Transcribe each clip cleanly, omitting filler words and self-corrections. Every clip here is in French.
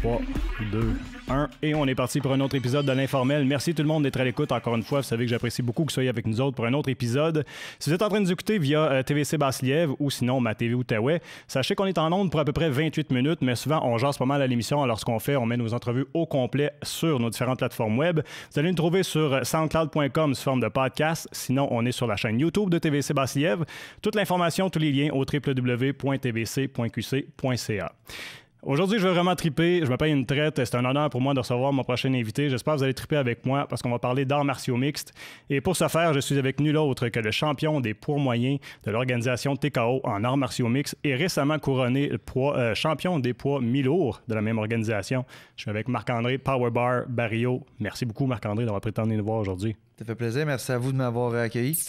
3, 2, 1. Et on est parti pour un autre épisode de l'Informel. Merci tout le monde d'être à l'écoute. Encore une fois, vous savez que j'apprécie beaucoup que vous soyez avec nous autres pour un autre épisode. Si vous êtes en train de nous écouter via TVC Basse-Lièvre ou sinon ma TV Outaouais, sachez qu'on est en onde pour à peu près 28 minutes, mais souvent on jase pas mal à l'émission. Alors ce qu'on fait, on met nos entrevues au complet sur nos différentes plateformes web. Vous allez nous trouver sur soundcloud.com sous forme de podcast. Sinon, on est sur la chaîne YouTube de TVC Basse-Lièvre. Toute l'information, tous les liens au www.tvc.qc.ca. Aujourd'hui, je veux vraiment triper. Je me paye une traite. C'est un honneur pour moi de recevoir mon prochain invité. J'espère que vous allez triper avec moi parce qu'on va parler d'arts martiaux mixtes. Et pour ce faire, je suis avec nul autre que le champion des poids moyens de l'organisation TKO en arts martiaux mixtes et récemment couronné champion des poids mi-lourds de la même organisation. Je suis avec Marc-André Powerbar Barrio. Merci beaucoup, Marc-André, d'avoir prétendu nous voir aujourd'hui. Ça fait plaisir. Merci à vous de m'avoir accueilli.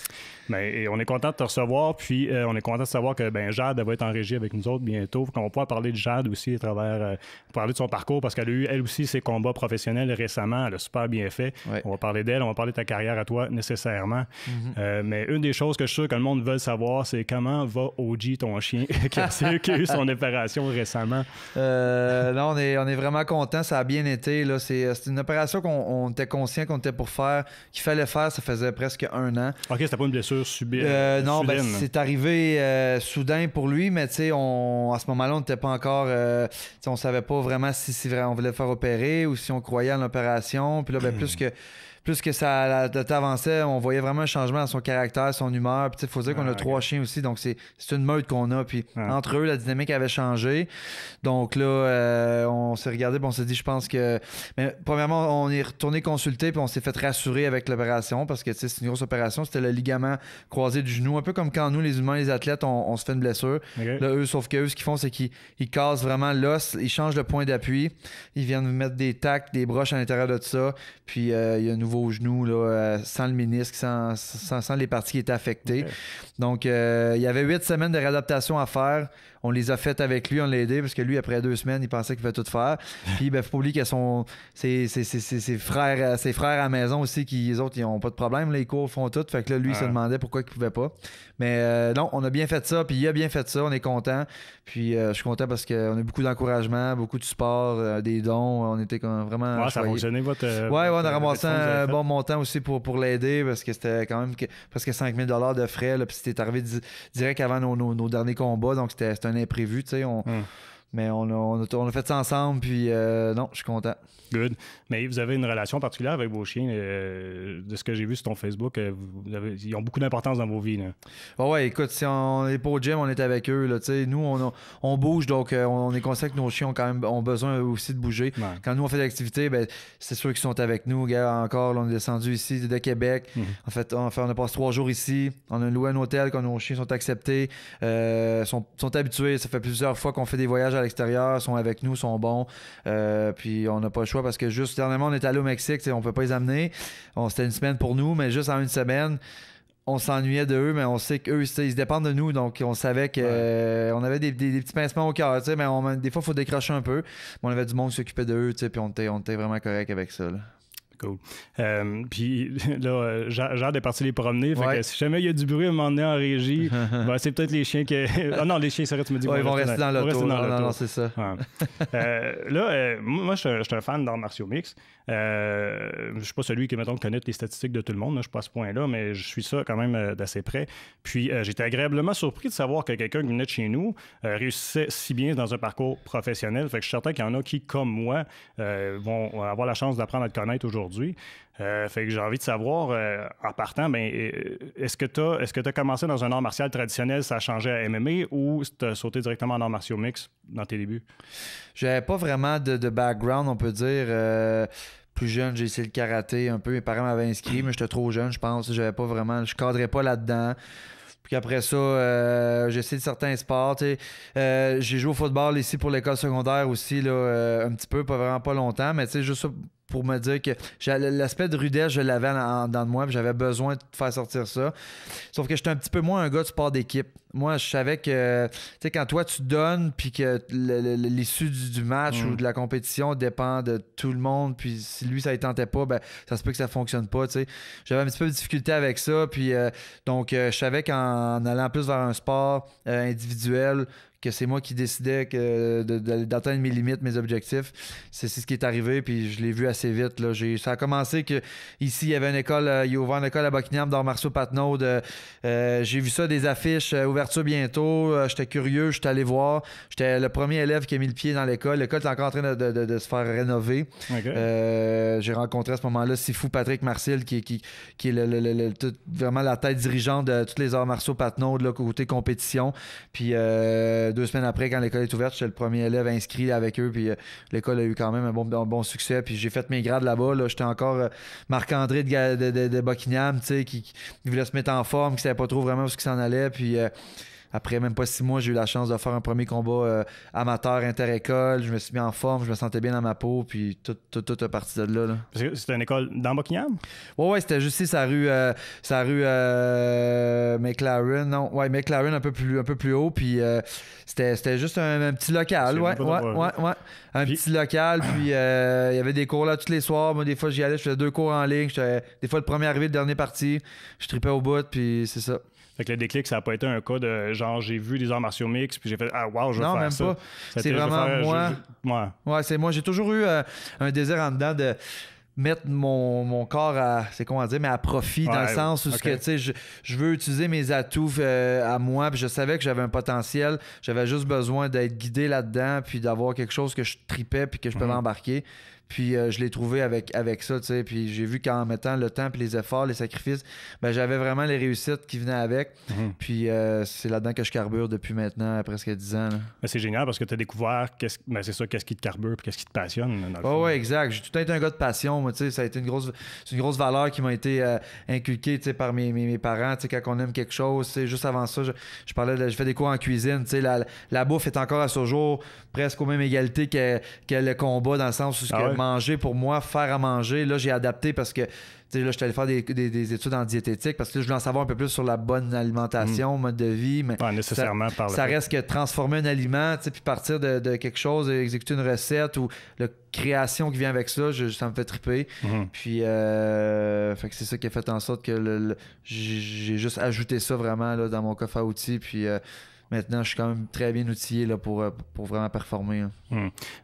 Et on est content de te recevoir. Puis, on est content de savoir que Jade va être en régie avec nous autres bientôt. On va pouvoir parler de Jade aussi à travers... parler de son parcours parce qu'elle a eu, elle aussi, ses combats professionnels récemment. Elle a super bien fait. Ouais. On va parler d'elle. On va parler de ta carrière à toi, nécessairement. Mais une des choses que je suis sûr que le monde veut savoir, c'est comment va OG, ton chien, qui a eu son opération récemment. Là, on est vraiment content. Ça a bien été. Là. C'est une opération qu'on était conscient qu'on était pour faire, qu'il fallait faire. Ça faisait presque 1 an. OK, c'était pas une blessure subie. Non, c'est arrivé soudain pour lui, mais à ce moment-là, on n'était pas encore... on savait pas vraiment si on voulait le faire opérer ou si on croyait à l'opération. Puis là, plus que ça avançait, on voyait vraiment un changement dans son caractère, son humeur. Puis il faut dire qu'on a 3 chiens aussi, donc c'est une meute qu'on a. Puis entre eux, la dynamique avait changé. Donc là, on s'est regardé, puis on s'est dit, je pense que... Mais premièrement, on est retourné consulter, puis on s'est fait rassurer avec l'opération, parce que c'est une grosse opération. C'était le ligament croisé du genou, un peu comme quand nous, les humains, les athlètes, on se fait une blessure. Okay. Là, eux, sauf qu'eux, ce qu'ils font, c'est qu'ils cassent vraiment l'os, ils changent le point d'appui, ils viennent mettre des tacs, des broches à l'intérieur de tout ça, puis il y a un nouveau au genou, là, sans le ménisque, sans les parties qui étaient affectées. Okay. Donc, il y avait 8 semaines de réadaptation à faire. On les a faites avec lui, on l'a aidé, parce que lui, après 2 semaines, il pensait qu'il pouvait tout faire. Puis, faut pas oublier que ses frères à la maison aussi, les autres, ils n'ont pas de problème, là, ils courent, font tout. Fait que là, lui, il se demandait pourquoi il pouvait pas. Mais non, on a bien fait ça, puis il a bien fait ça, on est content. Puis, je suis content parce qu'on a beaucoup d'encouragement, beaucoup de support, des dons. On était vraiment... Ouais, ça a fonctionné, votre... on a ramassé un bon montant aussi pour l'aider, parce que c'était quand même presque 5 000 de frais, là, puis c'était arrivé direct avant nos derniers combats, donc c'était un imprévu, tu sais. Mais on a fait ça ensemble, puis non, je suis content. Good. Mais vous avez une relation particulière avec vos chiens. De ce que j'ai vu sur ton Facebook, ils ont beaucoup d'importance dans vos vies. Ouais, écoute, si on n'est pas au gym, on est avec eux. Là, nous, on bouge, donc on est conscient que nos chiens ont besoin aussi de bouger. Ouais. Quand nous, on fait de l'activité, c'est sûr qu'ils sont avec nous. Encore, là, on est descendu ici de Québec. En fait, on a passé 3 jours ici. On a loué un hôtel quand nos chiens sont acceptés. Sont habitués. Ça fait plusieurs fois qu'on fait des voyages à l'extérieur, sont avec nous, sont bons. Puis on n'a pas le choix parce que juste dernièrement, on est allé au Mexique, on ne peut pas les amener. C'était une semaine pour nous, mais juste en une semaine, on s'ennuyait d'eux, mais on sait qu'eux, ils se dépendent de nous. Donc on savait qu'on avait des petits pincements au cœur, mais des fois, il faut décrocher un peu. Mais on avait du monde qui s'occupait d'eux, puis on était vraiment correct avec ça. Là. Cool. Puis là, Jade est parti les promener. Fait que si jamais il y a du bruit à un moment donné en régie, c'est peut-être les chiens qui... Ah non, les chiens, ça tu me dis. Ils vont rester dans l'auto. Non, c'est ça. Là, moi, je suis un fan d'arts martiaux mixtes. Je suis pas celui qui, mettons, connaît les statistiques de tout le monde. Là, je suis pas à ce point-là, mais je suis ça quand même d'assez près. Puis j'étais agréablement surpris de savoir que quelqu'un qui venait de chez nous réussissait si bien dans un parcours professionnel. Fait que je suis certain qu'il y en a qui, comme moi, vont avoir la chance d'apprendre à te connaître aujourd'hui. Fait que j'ai envie de savoir, en partant, est-ce que tu as commencé dans un art martial traditionnel, ça a changé à MMA ou tu as sauté directement en art martiaux mixtes dans tes débuts? J'avais pas vraiment de background, on peut dire. Plus jeune, j'ai essayé le karaté un peu. Mes parents m'avaient inscrit, mais j'étais trop jeune, je pense. Je cadrais pas là-dedans. Puis après ça, j'ai essayé certains sports. J'ai joué au football ici pour l'école secondaire aussi, là, un petit peu, vraiment pas longtemps, mais juste ça pour me dire que l'aspect de rudesse, je l'avais dans de moi, puis j'avais besoin de faire sortir ça. Sauf que j'étais un petit peu moins un gars de sport d'équipe. Moi, je savais que, quand toi, tu donnes, puis que l'issue du match ou de la compétition dépend de tout le monde, puis si lui, ça ne tentait pas, ça se peut que ça fonctionne pas, J'avais un petit peu de difficulté avec ça, puis donc, je savais qu'en allant plus vers un sport individuel, que c'est moi qui décidais d'atteindre mes limites, mes objectifs. C'est ce qui est arrivé, puis je l'ai vu assez vite. Là. Ça a commencé que ici, il y avait une école, il a ouvert une école à Buckingham d'arts martiaux Patnaud. J'ai vu ça, des affiches, ouverture bientôt. J'étais curieux, j'étais allé voir. J'étais le premier élève qui a mis le pied dans l'école. L'école est encore en train de se faire rénover. Okay. J'ai rencontré à ce moment-là Sifu Patrick Marcil, qui est vraiment la tête dirigeante de tous les arts martiaux Patnaud, côté compétition. Puis 2 semaines après, quand l'école est ouverte, j'étais le premier élève inscrit avec eux. Puis l'école a eu quand même un bon succès. Puis j'ai fait mes grades là-bas. Là. J'étais encore Marc-André de Buckingham, qui voulait se mettre en forme, qui savait pas trop vraiment où il s'en allait. Puis après même pas 6 mois, j'ai eu la chance de faire un premier combat amateur inter-école. Je me suis mis en forme, je me sentais bien dans ma peau, puis tout est parti de là. Parce que c'était une école dans Buckingham? Ouais, c'était juste ici, sa rue McLaren. Non, ouais, McLaren un peu plus haut, puis c'était juste un petit local. Ouais. Petit local, puis il y avait des cours là tous les soirs. Moi, des fois, j'y allais, je faisais 2 cours en ligne. J'étais des fois le premier arrivé, le dernier parti. Je tripais au bout, puis c'est ça. Fait que le déclic, ça n'a pas été un cas de genre j'ai vu des arts martiaux mixtes puis j'ai fait ah wow, je vais faire ça. Non, même pas. C'est vraiment moi. Ouais, c'est moi. J'ai toujours eu un désir en dedans de mettre mon corps à profit, dans le sens où okay. Je veux utiliser mes atouts à moi, puis je savais que j'avais un potentiel. J'avais juste besoin d'être guidé là-dedans, puis d'avoir quelque chose que je tripais puis que je pouvais embarquer. Puis je l'ai trouvé avec ça, tu sais. Puis j'ai vu qu'en mettant le temps, puis les efforts, les sacrifices, ben j'avais vraiment les réussites qui venaient avec. Puis c'est là-dedans que je carbure depuis maintenant presque 10 ans. Mais c'est génial parce que tu as découvert qu'est-ce qui te carbure, puis qu'est-ce qui te passionne. Oui, exact. J'ai tout le temps été un gars de passion. Moi, tu sais, ça a été une grosse valeur qui m'a été inculquée, tu sais, par mes parents. Tu sais, quand on aime quelque chose, tu sais, juste avant ça, je parlais, je fais des cours en cuisine. Tu sais, la bouffe est encore à ce jour presque aux mêmes égalités que le combat, dans le sens où manger pour moi, faire à manger, là j'ai adapté parce que là j'étais allé faire des études en diététique parce que là, je voulais en savoir un peu plus sur la bonne alimentation, mode de vie, mais pas nécessairement ça reste que transformer un aliment, puis partir de quelque chose, exécuter une recette ou la création qui vient avec ça, ça me fait triper. Puis fait que c'est ça qui a fait en sorte que j'ai juste ajouté ça vraiment là, dans mon coffre à outils, puis maintenant, je suis quand même très bien outillé là, pour vraiment performer.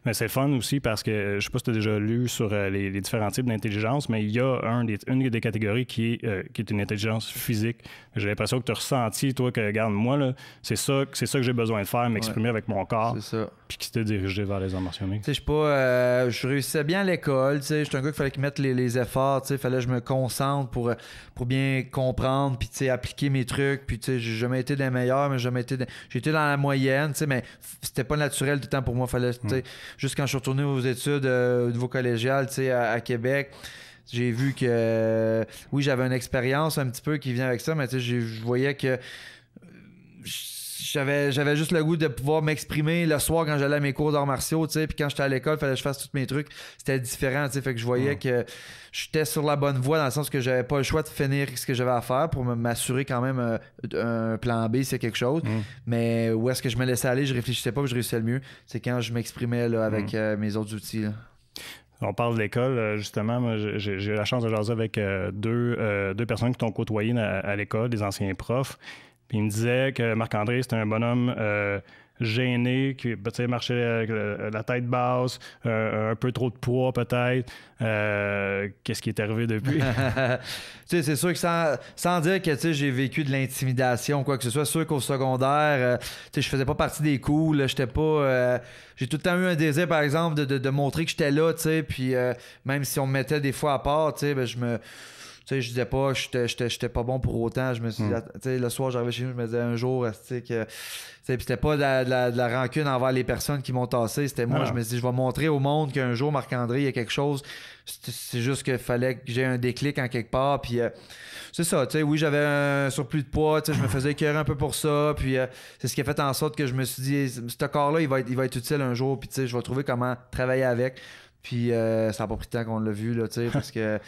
Mais c'est le fun aussi parce que, je sais pas si tu as déjà lu sur les différents types d'intelligence, mais il y a une des catégories qui est une intelligence physique. J'ai l'impression que tu as ressenti, toi, que, regarde, moi, là, c'est ça que j'ai besoin de faire, m'exprimer avec mon corps. C'est ça. Puis qui t'a dirigé vers les arts martiaux mixtes. Tu sais, je réussissais bien à l'école. Tu sais, j'étais un gars qu'il fallait qu'il mette les efforts. Tu sais, fallait que je me concentre pour bien comprendre, puis tu sais, appliquer mes trucs. Puis tu sais, j'ai jamais été des meilleurs, mais j'ai été dans la moyenne, tu sais, mais c'était pas naturel tout le temps pour moi. Fallait, tu sais, juste quand je suis retourné aux études au niveau collégial, tu sais, à Québec, j'ai vu que oui, j'avais une expérience un petit peu qui vient avec ça, mais tu sais, je voyais que j'avais juste le goût de pouvoir m'exprimer le soir quand j'allais à mes cours d'arts martiaux, tu sais, puis quand j'étais à l'école, il fallait que je fasse tous mes trucs. C'était différent, tu sais, fait que je voyais que j'étais sur la bonne voie dans le sens que j'avais pas le choix de finir ce que j'avais à faire pour m'assurer quand même un plan B, c'est quelque chose. Mais où est-ce que je me laissais aller, je réfléchissais pas, puis je réussissais le mieux. C'est quand je m'exprimais là, avec mes autres outils. Là. On parle de l'école, justement. Moi, j'ai eu la chance de jaser avec deux personnes qui t'ont côtoyé à l'école, des anciens profs. Puis il me disait que Marc-André, c'était un bonhomme gêné, qui marchait avec la tête basse, un peu trop de poids peut-être. Qu'est-ce qui est arrivé depuis? C'est sûr que sans dire que j'ai vécu de l'intimidation, quoi que ce soit, sûr qu'au secondaire, je faisais pas partie des cools, j'étais pas... j'ai tout le temps eu un désir, par exemple, de montrer que j'étais là, puis même si on me mettait des fois à part, je disais pas j'étais pas bon pour autant. Je me suis dit, le soir, j'arrivais chez nous, je me disais un jour, que c'était pas de la rancune envers les personnes qui m'ont tassé. C'était moi, je me suis dit, je vais montrer au monde qu'un jour, Marc-André, il y a quelque chose. C'est juste qu'il fallait que j'ai un déclic en quelque part. Puis c'est ça, oui, j'avais un surplus de poids, je me faisais écœurer un peu pour ça. Puis c'est ce qui a fait en sorte que je me suis dit, ce corps-là, il va être utile un jour. Puis je vais trouver comment travailler avec. Puis ça n'a pas pris de temps qu'on l'a vu, là, parce que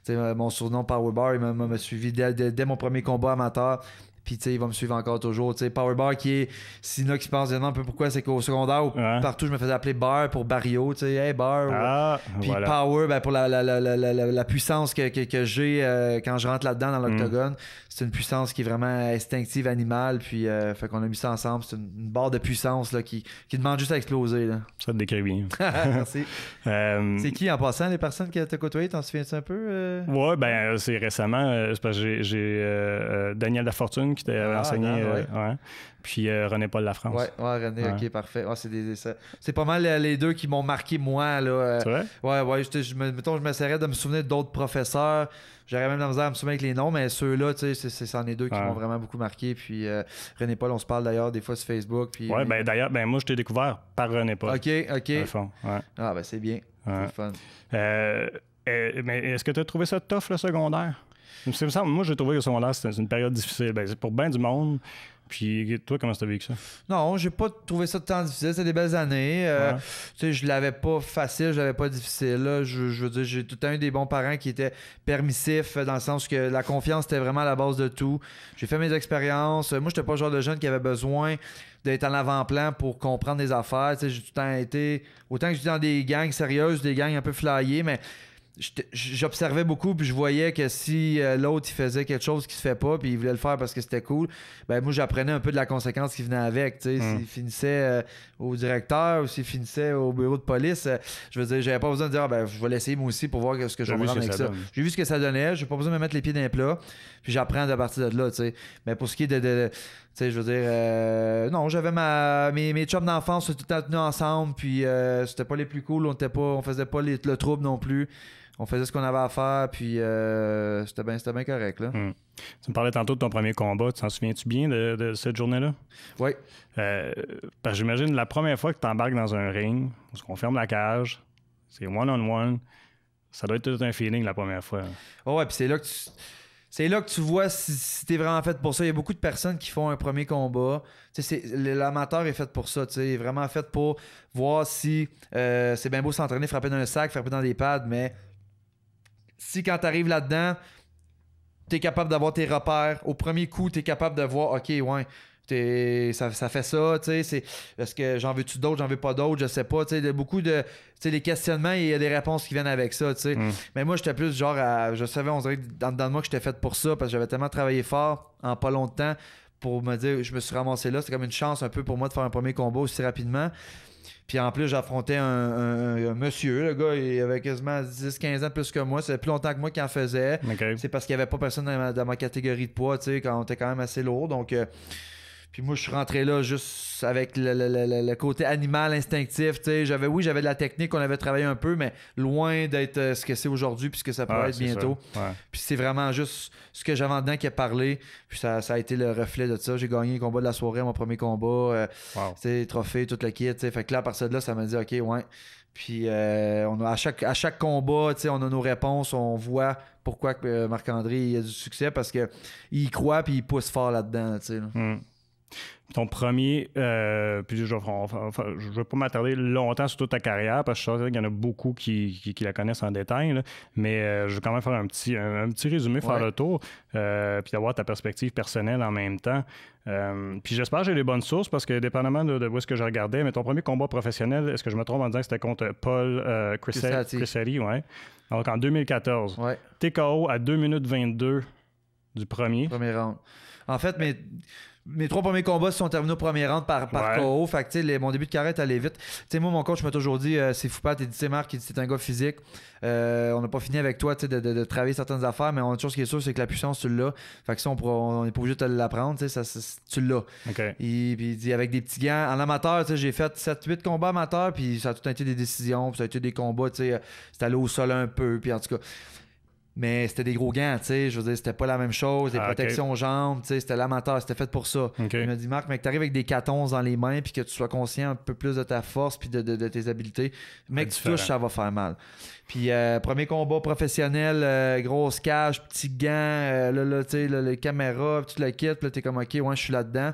mon surnom Powerbar, il m'a suivi dès mon premier combat amateur. Puis, tu sais, il va me suivre encore toujours. Tu sais, Powerbar qui est... S'il y en a qui se pensent un peu pourquoi, c'est qu'au secondaire, partout, je me faisais appeler Bar pour Barrio. Tu sais, hey, Bar. Puis Power, ben, pour la puissance que j'ai quand je rentre là-dedans dans l'octogone. C'est une puissance qui est vraiment instinctive, animale. Puis, fait qu'on a mis ça ensemble. C'est une barre de puissance là, qui demande juste à exploser. Là. Ça te décrit bien. Merci. C'est qui, en passant, les personnes que tu as côtoyées? T'en souviens-tu un peu? Ouais, ben, c'est récemment. C'est parce que j'ai Daniel Lafortune qui t'a enseigné. Puis René-Paul Lafrance. Ouais, René, ok, parfait. C'est pas mal les deux qui m'ont marqué, moi. Là, c'est vrai? Ouais, je m'essaierais de me souvenir d'autres professeurs. J'aurais même la misère à me souvenir avec les noms, mais ceux-là, tu sais, c'en est deux qui m'ont vraiment beaucoup marqué. Puis René-Paul, on se parle d'ailleurs des fois sur Facebook. Puis, ouais, ben d'ailleurs, ben moi, je t'ai découvert par René-Paul. Ok. Dans le fond, Ah, ben c'est bien. C'est fun. Mais est-ce que tu as trouvé ça tough, le secondaire? Moi, j'ai trouvé que le secondaire, c'est une période difficile. Ben, c'est pour bien du monde. Puis toi, comment t'as vécu ça? Non, j'ai pas trouvé ça tant difficile. C'était des belles années. Tu sais, je l'avais pas facile, je l'avais pas difficile. Là. Je veux dire, j'ai tout le temps eu des bons parents qui étaient permissifs dans le sens que la confiance était vraiment à la base de tout. J'ai fait mes expériences. Moi, j'étais pas le genre de jeune qui avait besoin d'être en avant-plan pour comprendre des affaires. Tu sais, j'ai tout le temps été... Autant que j'étais dans des gangs sérieuses, des gangs un peu flyées, mais... J'observais beaucoup puis je voyais que si l'autre il faisait quelque chose qui se fait pas puis il voulait le faire parce que c'était cool, ben moi j'apprenais un peu de la conséquence qui venait avec, tu sais, s'il finissait au directeur ou s'il finissait au bureau de police, je veux dire, j'avais pas besoin de dire ben je vais l'essayer moi aussi pour voir ce que je vais me rendre avec ça. J'ai vu ce que ça donnait, j'ai pas besoin de me mettre les pieds dans les plats puis j'apprends à partir de là, tu sais. Mais pour ce qui est de tu sais, je veux dire, non, j'avais mes chums d'enfance, tout le temps tenus ensemble, puis c'était pas les plus cool, on faisait pas le trouble non plus. On faisait ce qu'on avait à faire, puis c'était bien correct. Là. Tu me parlais tantôt de ton premier combat. Tu t'en souviens-tu bien de cette journée-là? Oui. Parce que j'imagine la première fois que tu embarques dans un ring, on ferme la cage, c'est one-on-one, ça doit être tout un feeling la première fois. Oh ouais, puis c'est là que tu vois si t'es vraiment fait pour ça. Il y a beaucoup de personnes qui font un premier combat. L'amateur est fait pour ça. Il est vraiment fait pour voir si c'est bien beau s'entraîner, frapper dans le sac, frapper dans des pads, mais si quand tu arrives là-dedans, tu es capable d'avoir tes repères, au premier coup, tu es capable de voir, OK, ouais, ça fait ça, tu sais, est-ce que j'en veux-tu d'autres, j'en veux pas d'autres, je sais pas, tu sais, beaucoup de, tu sais, les questionnements, il y a des réponses qui viennent avec ça, tu sais. Mais moi, j'étais plus genre, je savais, on dirait que dans de moi que j'étais fait pour ça, parce que j'avais tellement travaillé fort en pas longtemps pour me dire, je me suis ramassé là, c'est comme une chance un peu pour moi de faire un premier combat aussi rapidement. Puis en plus, j'affrontais un monsieur, le gars, il avait quasiment 10-15 ans de plus que moi. C'est plus longtemps que moi qui en faisait. Okay. C'est parce qu'il n'y avait pas personne dans ma catégorie de poids, tu sais, quand on était quand même assez lourd. Donc, puis moi, je suis rentré là juste avec le côté animal, instinctif. Tu sais, j'avais de la technique, on avait travaillé un peu, mais loin d'être ce que c'est aujourd'hui puis ce que ça pourrait être bientôt. Ouais. Puis c'est vraiment juste ce que j'avais en dedans qui a parlé. Puis ça a été le reflet de ça. J'ai gagné le combat de la soirée, mon premier combat. Trophée, tout le kit. T'sais. Fait que là, à partir de là, ça m'a dit, OK, ouais. Puis à chaque combat, on a nos réponses, on voit pourquoi Marc-André a du succès parce qu'il y croit puis il pousse fort là-dedans. Là. Ton premier, puis je ne vais pas m'attarder longtemps sur toute ta carrière parce que je sais qu'il y en a beaucoup qui la connaissent en détail, là, mais je vais quand même faire un petit résumé, faire le tour, puis avoir ta perspective personnelle en même temps. Puis j'espère que j'ai les bonnes sources parce que dépendamment de où est-ce que je regardais, mais ton premier combat professionnel, est-ce que je me trompe en disant que c'était contre Paul Crissetti, ouais. Donc en 2014. Ouais. TKO à 2 minutes 22 du premier. Premier round. En fait, mes 3 premiers combats se sont terminés au premier round par KO. Fait que, mon début de carrière est allé vite. T'sais, moi, mon coach m'a toujours dit c'est fou pas, t'es dit, Marc, c'est un gars physique. On n'a pas fini avec toi de travailler certaines affaires, mais une chose qui est sûre, c'est que la puissance, tu l'as. Fait que ça, on n'est pas obligé de te l'apprendre. Tu l'as. Okay. Puis il dit avec des petits gants. En amateur, j'ai fait 7-8 combats amateurs, puis ça a tout été des décisions, puis ça a été des combats. C'était allé au sol un peu, puis en tout cas. Mais c'était des gros gants, tu sais. Je veux dire, c'était pas la même chose. Des protections aux jambes, tu sais. C'était l'amateur, c'était fait pour ça. Il m'a dit, Marc, mais que t'arrives avec des 14 dans les mains puis que tu sois conscient un peu plus de ta force puis de tes habiletés, mec, tu touches, ça va faire mal. Puis, premier combat professionnel, grosse cage, petit gant, là, tu sais, les caméras, tout le kit. Puis là, t'es comme, OK, ouais, je suis là-dedans.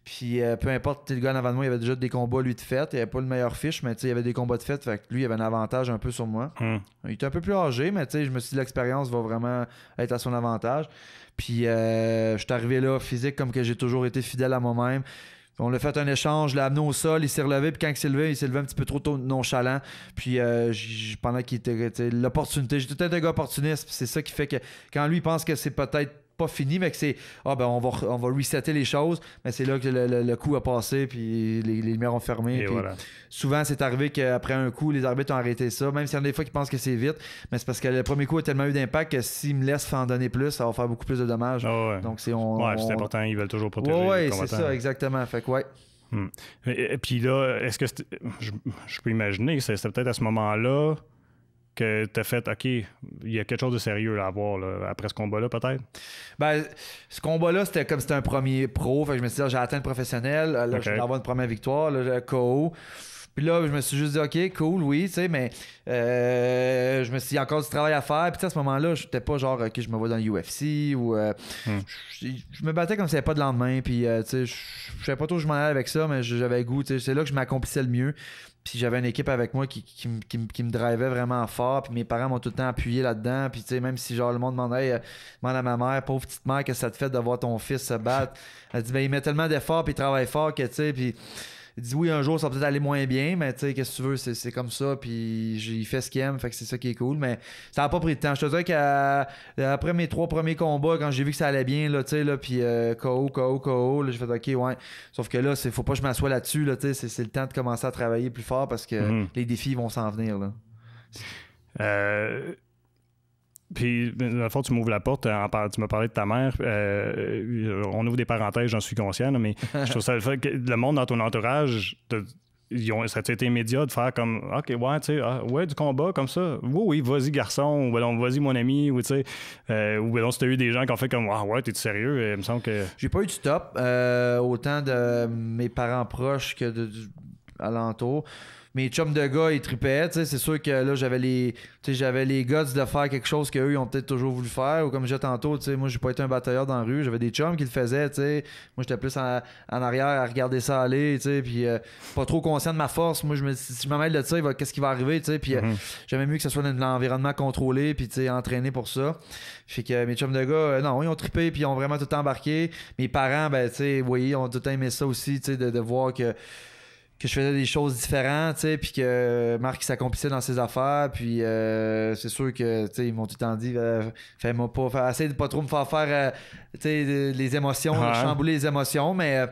Puis peu importe, le gars en avant de moi, il avait déjà des combats lui de fait. Il avait pas le meilleur fiche, mais il avait des combats de fait. Fait que lui, il avait un avantage un peu sur moi. Il était un peu plus âgé, mais je me suis dit l'expérience va vraiment être à son avantage. Puis je suis arrivé là, physique, comme que j'ai toujours été fidèle à moi-même. On a fait un échange, je l'ai amené au sol, il s'est relevé, puis quand il s'est levé un petit peu trop tôt, nonchalant. Puis pendant qu'il était l'opportunité, j'ai tout un gars opportuniste, puis c'est ça qui fait que quand lui il pense que c'est peut-être pas fini, mais que c'est on va resetter les choses, mais c'est là que le coup a passé, puis les lumières ont fermé. Puis voilà. Souvent, c'est arrivé qu'après un coup, les arbitres ont arrêté ça, même s'il y en a des fois qui pensent que c'est vite, mais c'est parce que le premier coup a tellement eu d'impact que s'ils me laissent en donner plus, ça va faire beaucoup plus de dommages. Donc c'est important, ils veulent toujours protéger les combattants. C'est ça, exactement. Fait que Et puis là, est-ce que je peux imaginer que c'était peut-être à ce moment-là que tu as fait, OK, il y a quelque chose de sérieux à voir là, après ce combat-là, peut-être? Ben, ce combat-là, c'était comme c'était un premier pro. Fait que je me suis dit, j'ai atteint le professionnel. Là, je vais avoir une première victoire. Là, KO. Puis là, je me suis juste dit, OK, cool, oui, tu sais, mais je me suis dit, il y a encore du travail à faire. Puis à ce moment-là, je n'étais pas genre, OK, je me vois dans l'UFC ou. Je me battais comme s'il n'y avait pas de lendemain. Puis, tu sais, je savais pas trop où je m'en allais avec ça, mais j'avais goût. Tu sais, c'est là que je m'accomplissais le mieux. Puis j'avais une équipe avec moi qui me drivait vraiment fort. Puis mes parents m'ont tout le temps appuyé là-dedans. Puis tu sais, même si genre le monde demandait demande à ma mère, pauvre petite mère, qu'est-ce que ça te fait de voir ton fils se battre? Elle dit, ben il met tellement d'efforts puis il travaille fort que tu sais, puis il dit oui, un jour ça va peut-être aller moins bien, mais tu sais, qu'est-ce que tu veux, c'est comme ça, puis il fait ce qu'il aime, fait que c'est ça qui est cool, mais ça n'a pas pris de temps. Je te dirais qu'après mes 3 premiers combats, quand j'ai vu que ça allait bien, là, tu sais, là, puis KO, là, j'ai fait OK, ouais. Sauf que là, faut pas que je m'assoie là-dessus, là, tu sais, c'est le temps de commencer à travailler plus fort parce que les défis vont s'en venir, là. Puis, dans le fond, tu m'ouvres la porte, tu m'as parlé de ta mère. On ouvre des parenthèses, j'en suis conscient, là, mais je trouve ça le fait que le monde dans ton entourage, ça a été immédiat de faire comme OK, ouais, tu sais, du combat comme ça. Oui, vas-y, garçon, ou alors, vas-y, mon ami, ou tu sais, ou alors, si t'as eu des gens qui ont fait comme ouais, t'es sérieux, il me semble que. J'ai pas eu de stop, autant de mes parents proches que alentour. Mes chums de gars, ils tripaient, tu sais, c'est sûr que là, j'avais les guts de faire quelque chose qu'eux, ils ont peut-être toujours voulu faire, ou comme je disais tantôt, tu sais, moi, j'ai pas été un batailleur dans la rue, j'avais des chums qui le faisaient, tu sais, moi, j'étais plus en arrière à regarder ça aller, tu sais, puis pas trop conscient de ma force, moi, si je me mêle de ça, qu'est-ce qui va arriver, tu sais, puis j'aimais mieux que ce soit dans l'environnement contrôlé, puis tu sais, entraîné pour ça. Fait que mes chums de gars, non, ils ont trippé, puis ils ont vraiment tout embarqué. Mes parents, ben, tu sais, oui, ils ont tout aimé ça aussi, tu sais, de voir que je faisais des choses différentes, tu sais, puis que Marc s'accomplissait dans ses affaires, puis c'est sûr que, tu sais, ils m'ont tout le temps dit, fais-moi pas, essaye de pas trop me faire faire, tu sais, les émotions, chambouler les émotions, mais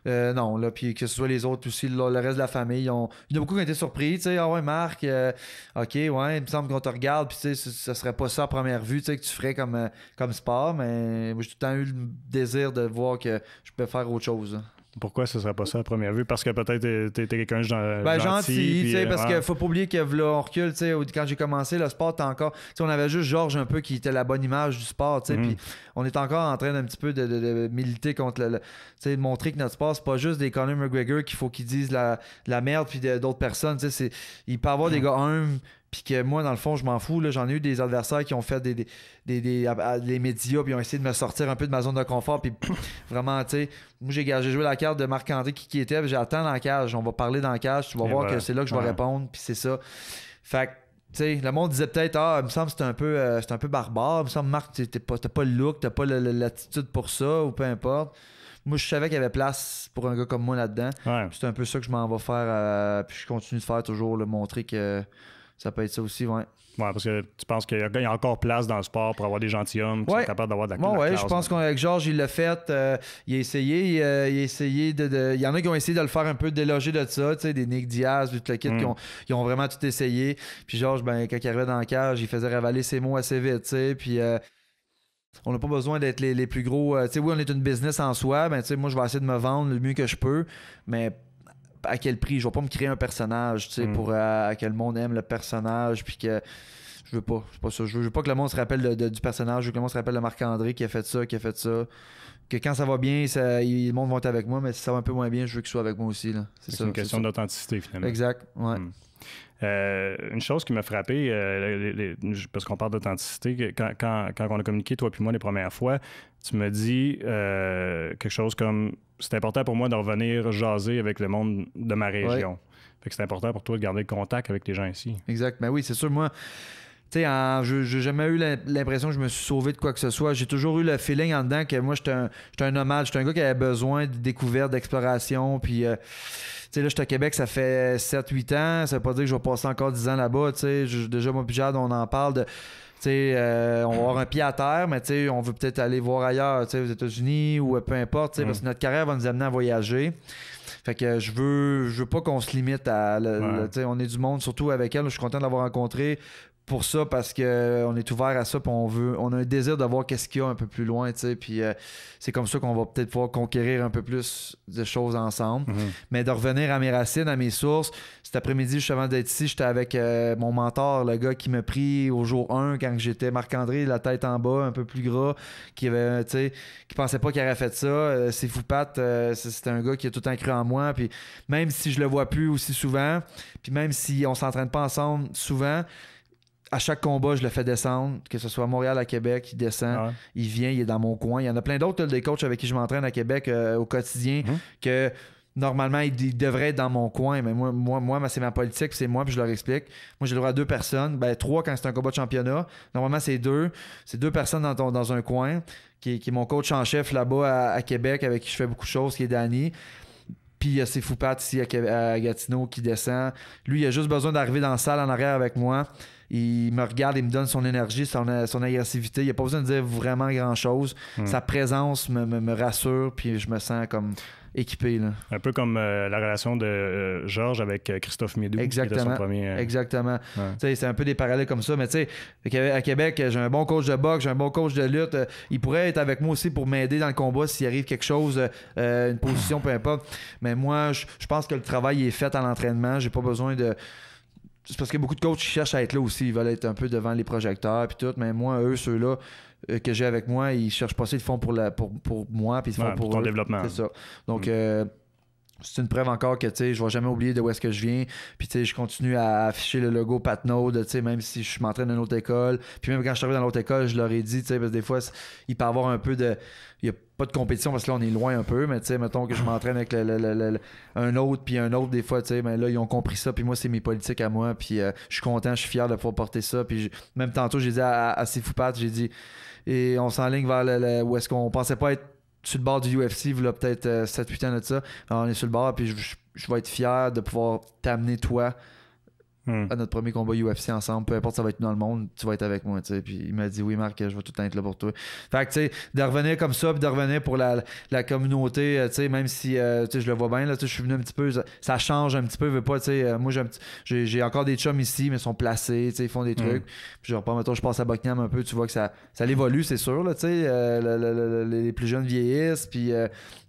non, là, puis que ce soit les autres aussi, là, le reste de la famille, il y en a beaucoup qui ont été surpris, tu sais, ah ouais, Marc, ok, ouais, il me semble qu'on te regarde, puis tu sais, ce serait pas ça à première vue, tu sais, que tu ferais comme sport, mais moi, j'ai tout le temps eu le désir de voir que je peux faire autre chose, là. Pourquoi ce serait pas ça à première vue? Parce que peut-être t'es quelqu'un gentil, tu sais, parce qu'il faut pas oublier que là, on recule, tu sais, quand j'ai commencé, le sport, t'es encore... Tu sais, on avait juste Georges un peu qui était la bonne image du sport, tu sais, puis on est encore en train d'un petit peu de militer contre tu sais, de montrer que notre sport, c'est pas juste des Conor McGregor qu'il faut qu'ils disent la merde, puis d'autres personnes, tu sais, il peut y avoir des gars puis que moi, dans le fond, je m'en fous. Là, j'en ai eu des adversaires qui ont fait des médias, puis ils ont essayé de me sortir un peu de ma zone de confort. Puis vraiment, tu sais, moi, j'ai joué la carte de Marc-André qui était, puis j'attends dans la cage. On va parler dans la cage, tu vas voir que c'est là que je vais répondre, puis c'est ça. Fait que, tu sais, le monde disait peut-être, il me semble que c'est un peu barbare. Il me semble, Marc, t'as pas le look, t'as pas l'attitude pour ça, ou peu importe. Moi, je savais qu'il y avait place pour un gars comme moi là-dedans. Ouais. C'est un peu ça que je m'en vais faire, puis je continue de faire toujours, montrer que ça peut être ça aussi, ouais. Ouais, parce que tu penses qu'il y a encore place dans le sport pour avoir des gentilshommes qui sont capables d'avoir de la classe. Ouais, je pense qu'avec Georges, il l'a fait. Il a essayé. Il a essayé il y en a qui ont essayé de le faire un peu déloger de ça, tu sais, des Nick Diaz, tout le kit, qui ont vraiment tout essayé. Puis Georges, ben, quand il arrivait dans la cage, il faisait ravaler ses mots assez vite, tu sais. Puis on n'a pas besoin d'être les plus gros. Tu sais, oui, on est une business en soi. Ben, tu sais, moi, je vais essayer de me vendre le mieux que je peux. Mais à quel prix? Je vais pas me créer un personnage, tu sais, pour que le monde aime le personnage, puis que Je veux pas. C'est pas ça. Je veux pas que le monde se rappelle du personnage. Je veux que le monde se rappelle de Marc-André qui a fait ça, Que quand ça va bien, le monde va être avec moi, mais si ça va un peu moins bien, je veux qu'il soit avec moi aussi. Là. C'est une question d'authenticité, finalement. Exact, ouais. Une chose qui m'a frappé, parce qu'on parle d'authenticité, quand on a communiqué, toi et moi, les premières fois, tu m'as dit quelque chose comme « C'est important pour moi de revenir jaser avec le monde de ma région. Ouais. » Fait que c'est important pour toi de garder le contact avec les gens ici. Exact. Ben oui, c'est sûr, moi... Tu sais, j'ai jamais eu l'impression que je me suis sauvé de quoi que ce soit. J'ai toujours eu le feeling en dedans que moi, j'étais un nomade. J'étais un gars qui avait besoin de découverte, d'exploration. Puis, tu sais, là, j'étais à Québec, ça fait 7-8 ans. Ça veut pas dire que je vais passer encore 10 ans là-bas. Tu sais, déjà, moi, puis Jade, on en parle de... Tu sais, on va avoir un pied à terre, mais tu sais, on veut peut-être aller voir ailleurs, tu sais, aux États-Unis ou peu importe, tu sais, parce que notre carrière va nous amener à voyager. Fait que je veux pas qu'on se limite à... tu sais, on est du monde, surtout avec elle. Je suis content de l'avoir rencontré pour ça, parce qu'on est ouvert à ça, puis on a un désir de voir qu'est-ce qu'il y a un peu plus loin, tu sais, puis c'est comme ça qu'on va peut-être pouvoir conquérir un peu plus de choses ensemble. Mais de revenir à mes racines, à mes sources, cet après-midi, juste avant d'être ici, j'étais avec mon mentor, le gars qui m'a pris au jour 1 quand j'étais Marc-André, la tête en bas, un peu plus gras, qui avait, tu sais, qui pensait pas qu'il aurait fait ça. C'est fou, Pat, c'était un gars qui a tout le temps cru en moi, puis même si je le vois plus aussi souvent, puis même si on s'entraîne pas ensemble souvent, à chaque combat, je le fais descendre, que ce soit à Montréal, à Québec, il descend, il vient, il est dans mon coin. Il y en a plein d'autres, des coachs avec qui je m'entraîne à Québec au quotidien, que normalement, ils devraient être dans mon coin, mais moi c'est ma politique, c'est moi, puis je leur explique. Moi, j'ai le droit à 2 personnes, 3 quand c'est un combat de championnat. Normalement, c'est 2. C'est 2 personnes dans un coin, qui est mon coach en chef là-bas à Québec, avec qui je fais beaucoup de choses, qui est Danny. Puis il y a ses Foupat ici à Gatineau qui descend. Lui, il a juste besoin d'arriver dans la salle en arrière avec moi. Il me regarde, il me donne son énergie, son agressivité. Il n'a pas besoin de dire vraiment grand-chose. Sa présence me rassure, puis je me sens comme équipé. Là. Un peu comme la relation de Georges avec Christophe Médoux. Exactement. Qui était son premier, Exactement. Ouais. C'est un peu des parallèles comme ça. Mais tu sais, à Québec, j'ai un bon coach de boxe, j'ai un bon coach de lutte. Il pourrait être avec moi aussi pour m'aider dans le combat s'il arrive quelque chose, une position, peu importe. Mais moi, je pense que le travail est fait à l'entraînement. J'ai pas besoin de... C'est parce qu'il y a beaucoup de coachs qui cherchent à être là aussi. Ils veulent être un peu devant les projecteurs puis tout. Mais moi, ceux-là que j'ai avec moi, ils cherchent pas ça. Ils le font pour moi puis ils le font pour ton développement. C'est ça. Donc, c'est une preuve encore que je vais jamais oublier de où est-ce que je viens. Puis je continue à afficher le logo Patnode, même si je m'entraîne dans une autre école. Puis même quand je suis arrivé dans l'autre école, je leur ai dit, parce que des fois, il peut y avoir un peu de... Il n'y a pas de compétition parce que là, on est loin un peu, mais mettons que je m'entraîne avec un autre, puis un autre, des fois, mais là, ils ont compris ça, puis moi, c'est mes politiques à moi, puis je suis content, je suis fier de pouvoir porter ça. Puis même tantôt, j'ai dit à Sifoupat, j'ai dit, et on s'enligne vers où est-ce qu'on pensait pas être sur le bord du UFC, il y a peut-être 7-8 ans de ça. Alors, on est sur le bord, puis je vais être fier de pouvoir t'amener, toi, à notre premier combat UFC ensemble. Peu importe ça va être dans le monde, tu vas être avec moi. T'sais. Puis il m'a dit, oui, Marc, je vais tout le temps être là pour toi. Fait que, tu sais, de revenir comme ça, puis de revenir pour la communauté, tu sais, même si je le vois bien, là, je suis venu un petit peu, ça change un petit peu, veux pas, tu sais, moi, j'ai encore des chums ici, mais ils sont placés, tu sais, ils font des trucs. Puis genre, mettons, je passe à Buckingham un peu, tu vois que ça évolue, c'est sûr, là, tu sais, les plus jeunes vieillissent, puis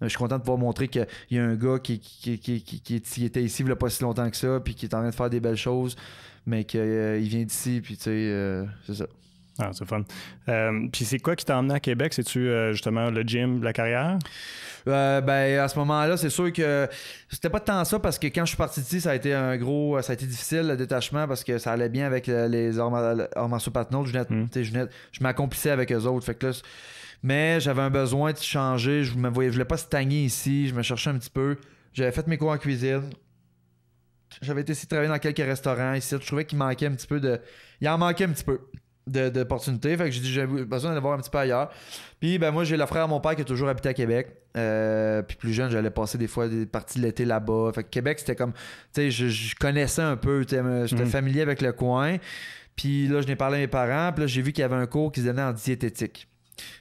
je suis content de pouvoir montrer qu'il y a un gars qui était ici il y a pas si longtemps que ça, puis qui est en train de faire des belles choses, mais qu'il vient d'ici, puis tu sais, c'est ça. Ah, c'est fun. Puis c'est quoi qui t'a emmené à Québec? C'est-tu justement le gym, la carrière? À ce moment-là, c'est sûr que c'était pas tant ça parce que quand je suis parti d'ici, ça a été difficile le détachement parce que ça allait bien avec les arts martiaux Patnode. Je m'accomplissais avec eux autres. Fait que là, mais j'avais un besoin de changer. Je voulais pas stagner ici. Je me cherchais un petit peu. J'avais fait mes cours en cuisine. J'avais été travailler dans quelques restaurants ici. Je trouvais qu'il manquait un petit peu il en manquait un petit peu d'opportunités. Fait que j'ai dit j'avais besoin d'aller voir un petit peu ailleurs. Puis moi j'ai le frère à mon père qui a toujours habité à Québec. Puis plus jeune, j'allais passer des fois des parties de l'été là-bas. Fait que Québec, c'était comme, tu sais, je connaissais un peu, j'étais familier avec le coin. Puis là, je n'ai parlé à mes parents. Puis là, j'ai vu qu'il y avait un cours qui se donnait en diététique.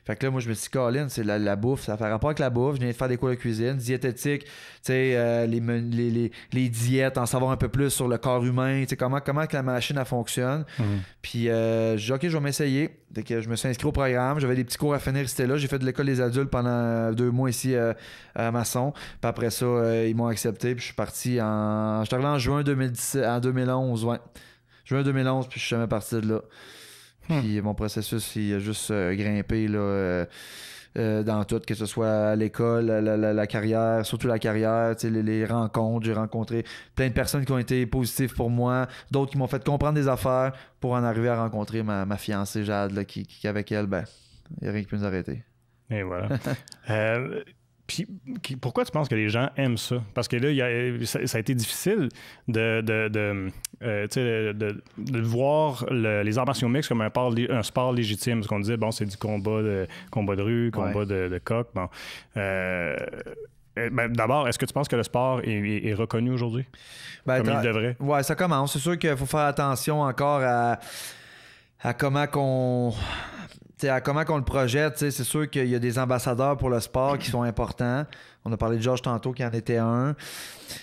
Fait que là, moi, je me suis dit, Colin, c'est la bouffe, ça fait rapport avec la bouffe. Je viens de faire des cours de cuisine, diététique, tu sais, les diètes, en savoir un peu plus sur le corps humain, tu sais, comment que la machine, elle fonctionne. Puis, j'ai dit, OK, je vais m'essayer. Fait que je me suis inscrit au programme. J'avais des petits cours à finir, c'était là. J'ai fait de l'école des adultes pendant 2 mois ici à Masson. Puis après ça, ils m'ont accepté. Puis je suis parti j'étais arrivé en juin 2011, ouais. juin 2011, puis je suis jamais parti de là. Puis mon processus, il a juste grimpé là, dans tout, que ce soit à l'école, la carrière, surtout la carrière, les rencontres. J'ai rencontré plein de personnes qui ont été positives pour moi, d'autres qui m'ont fait comprendre des affaires pour en arriver à rencontrer ma fiancée Jade, là, qui avec elle, ben, il n'y a rien qui peut nous arrêter. Et voilà. Puis, pourquoi tu penses que les gens aiment ça? Parce que là, ça a été difficile de voir les arts martiaux mixtes comme un sport légitime. Parce qu'on disait, bon, c'est du combat de rue, combat de coq. Bon. D'abord, est-ce que tu penses que le sport est reconnu aujourd'hui? Comme il devrait? Ouais, ça commence. C'est sûr qu'il faut faire attention encore à comment qu'on... à comment qu'on le projette, c'est sûr qu'il y a des ambassadeurs pour le sport qui sont importants. On a parlé de George tantôt qui en était un.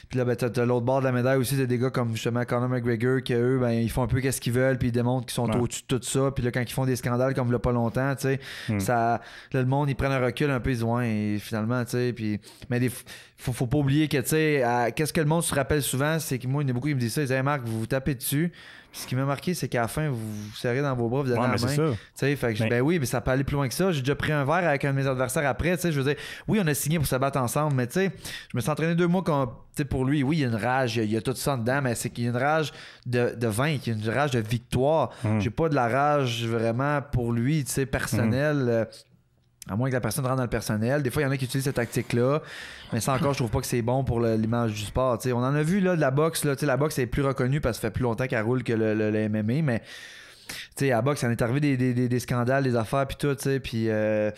Puis là, ben, t'as l'autre bord de la médaille aussi, t'as des gars comme justement Conor McGregor qui eux, ben, ils font un peu qu'est-ce qu'ils veulent, puis ils démontrent qu'ils sont au-dessus de tout ça. Puis là, quand ils font des scandales comme il y a pas longtemps, tu sais, là, le monde, ils prennent un recul un peu, ils disent ouais, et finalement, tu sais, puis... Mais faut pas oublier que, tu sais, qu'est-ce que le monde se rappelle souvent, c'est que moi, il y en a beaucoup qui me disent ça, ils disent hey, Marc, vous vous tapez dessus. Puis ce qui m'a marqué, c'est qu'à la fin, vous vous serrez dans vos bras, vous donnez la main. C'est ça. Fait que ben oui, mais ça peut aller plus loin que ça. J'ai déjà pris un verre avec un de mes adversaires après. Je veux dire, oui, on a signé pour se battre ensemble, mais tu sais, je me suis entraîné 2 mois pour lui. Oui, il y a une rage, il y a tout ça dedans, mais c'est qu'il y a une rage de vaincre, il y a une rage de victoire. J'ai pas de la rage vraiment pour lui, tu sais, personnelle. À moins que la personne rentre dans le personnel. Des fois, il y en a qui utilisent cette tactique-là. Mais ça encore, je trouve pas que c'est bon pour l'image du sport. T'sais, on en a vu là, de la boxe. Là, la boxe est plus reconnue parce que ça fait plus longtemps qu'elle roule que le MMA. Mais à la boxe, ça en est arrivé des scandales, des affaires, puis tout. Puis je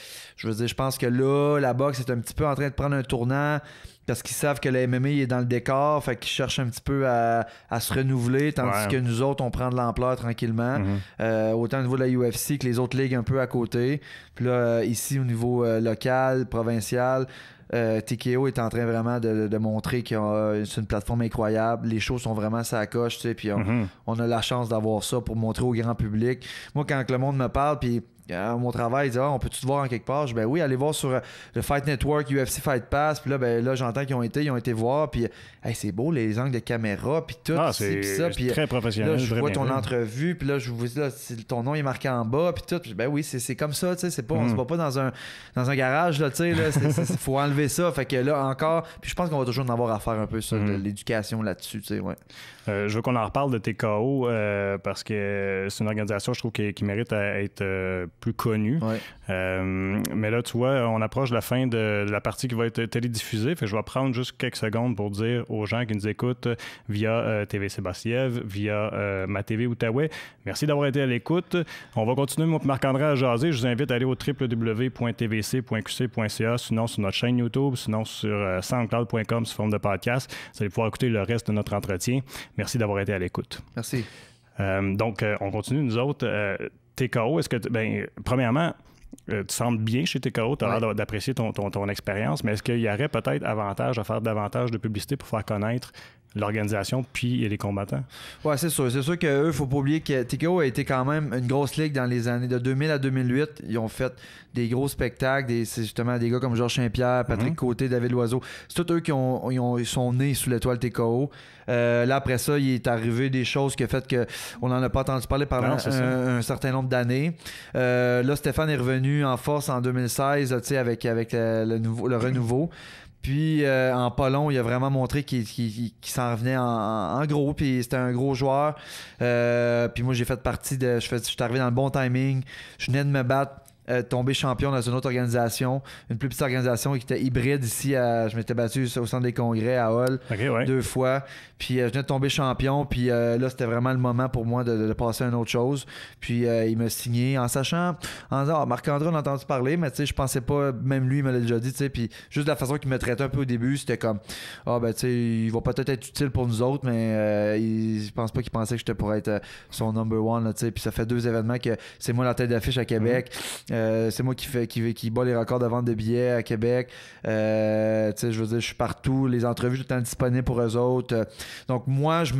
veux dire, je pense que là, la boxe est un petit peu en train de prendre un tournant. Parce qu'ils savent que le MMA est dans le décor, fait qu'ils cherchent un petit peu à se renouveler, tandis que nous autres, on prend de l'ampleur tranquillement. Autant au niveau de la UFC que les autres ligues un peu à côté. Puis là, ici, au niveau local, provincial, TKO est en train vraiment de montrer que c'est une plateforme incroyable. Les shows sont vraiment ça à coche, tu sais, puis on a la chance d'avoir ça pour montrer au grand public. Moi, quand le monde me parle, puis mon travail, il dit on peut-tu te voir en quelque part? Je dis ben oui, allez voir sur le Fight Network, UFC Fight Pass. Puis là, j'entends qu'ils ont été voir. Puis hey, c'est beau les angles de caméra. Puis tout. C'est puis très professionnel. Là, je vois ton entrevue. Puis là, je vous dis là, ton nom est marqué en bas. Puis tout. Puis, ben oui, c'est comme ça. Tu sais, on se va pas dans un garage. Là, tu sais, il faut enlever ça. Fait que là, encore. Puis je pense qu'on va toujours en avoir à faire un peu ça, de l'éducation là-dessus. Tu sais, ouais. Je veux qu'on en reparle de TKO parce que c'est une organisation, je trouve, qui mérite à être plus connue. Mais là, tu vois, on approche de la fin de la partie qui va être télédiffusée. Fait que je vais prendre juste quelques secondes pour dire aux gens qui nous écoutent via TV Sébastiev, via ma TV Outaouais, merci d'avoir été à l'écoute. On va continuer, moi et Marc-André, à jaser. Je vous invite à aller au www.tvc.qc.ca, sinon sur notre chaîne YouTube, sinon sur soundcloud.com sous forme de podcast. Vous allez pouvoir écouter le reste de notre entretien. Merci d'avoir été à l'écoute. Merci. Donc, on continue, nous autres. TKO, est-ce que, premièrement, tu sembles bien chez TKO, tu as l'air d'apprécier ton expérience, mais est-ce qu'il y aurait peut-être avantage à faire davantage de publicité pour faire connaître l'organisation puis les combattants? Oui, c'est sûr. C'est sûr qu'eux, il ne faut pas oublier que TKO a été quand même une grosse ligue dans les années de 2000 à 2008. Ils ont fait des gros spectacles. C'est justement des gars comme Georges Saint-Pierre, Patrick Côté, David Loiseau. C'est tous eux qui sont nés sous l'étoile TKO. Là, après ça, il est arrivé des choses qui ont fait qu'on n'en a pas entendu parler pendant un certain nombre d'années. Là, Stéphane est revenu en force en 2016 avec le renouveau. Puis en pas long, il a vraiment montré qu'il s'en revenait en gros. Puis c'était un gros joueur. Puis moi, j'ai fait partie de... Je suis arrivé dans le bon timing. Je venais de me battre. Tombé champion dans une autre organisation, une plus petite organisation qui était hybride ici. Je m'étais battu au centre des congrès à Hull 2 fois. Puis je venais de tomber champion. Puis là, c'était vraiment le moment pour moi de passer à une autre chose. Puis il m'a signé en disant Marc-André, on a entendu parler, mais tu sais, je pensais pas, même lui, il me l'a déjà dit. Puis juste la façon qu'il me traitait un peu au début, c'était comme tu sais, il va peut-être être utile pour nous autres, mais je pense pas qu'il pensait que j'étais pour être son number one. Là, puis ça fait 2 événements que c'est moi la tête d'affiche à Québec. C'est moi qui bat les records de vente de billets à Québec. Je veux dire, je suis partout. Les entrevues, tout le temps disponibles pour eux autres. Donc, moi, je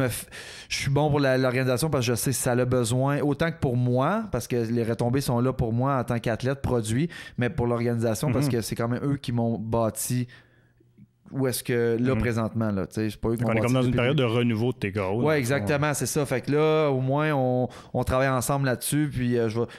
suis bon pour l'organisation parce que je sais si ça a besoin, autant que pour moi, parce que les retombées sont là pour moi en tant qu'athlète, produit, mais pour l'organisation, parce que c'est quand même eux qui m'ont bâti où est-ce que là, présentement, là, c'est pas eux qui on est comme dans une période de renouveau de tes KO. Ouais, exactement, c'est ça. Fait que là, au moins, on travaille ensemble là-dessus. Puis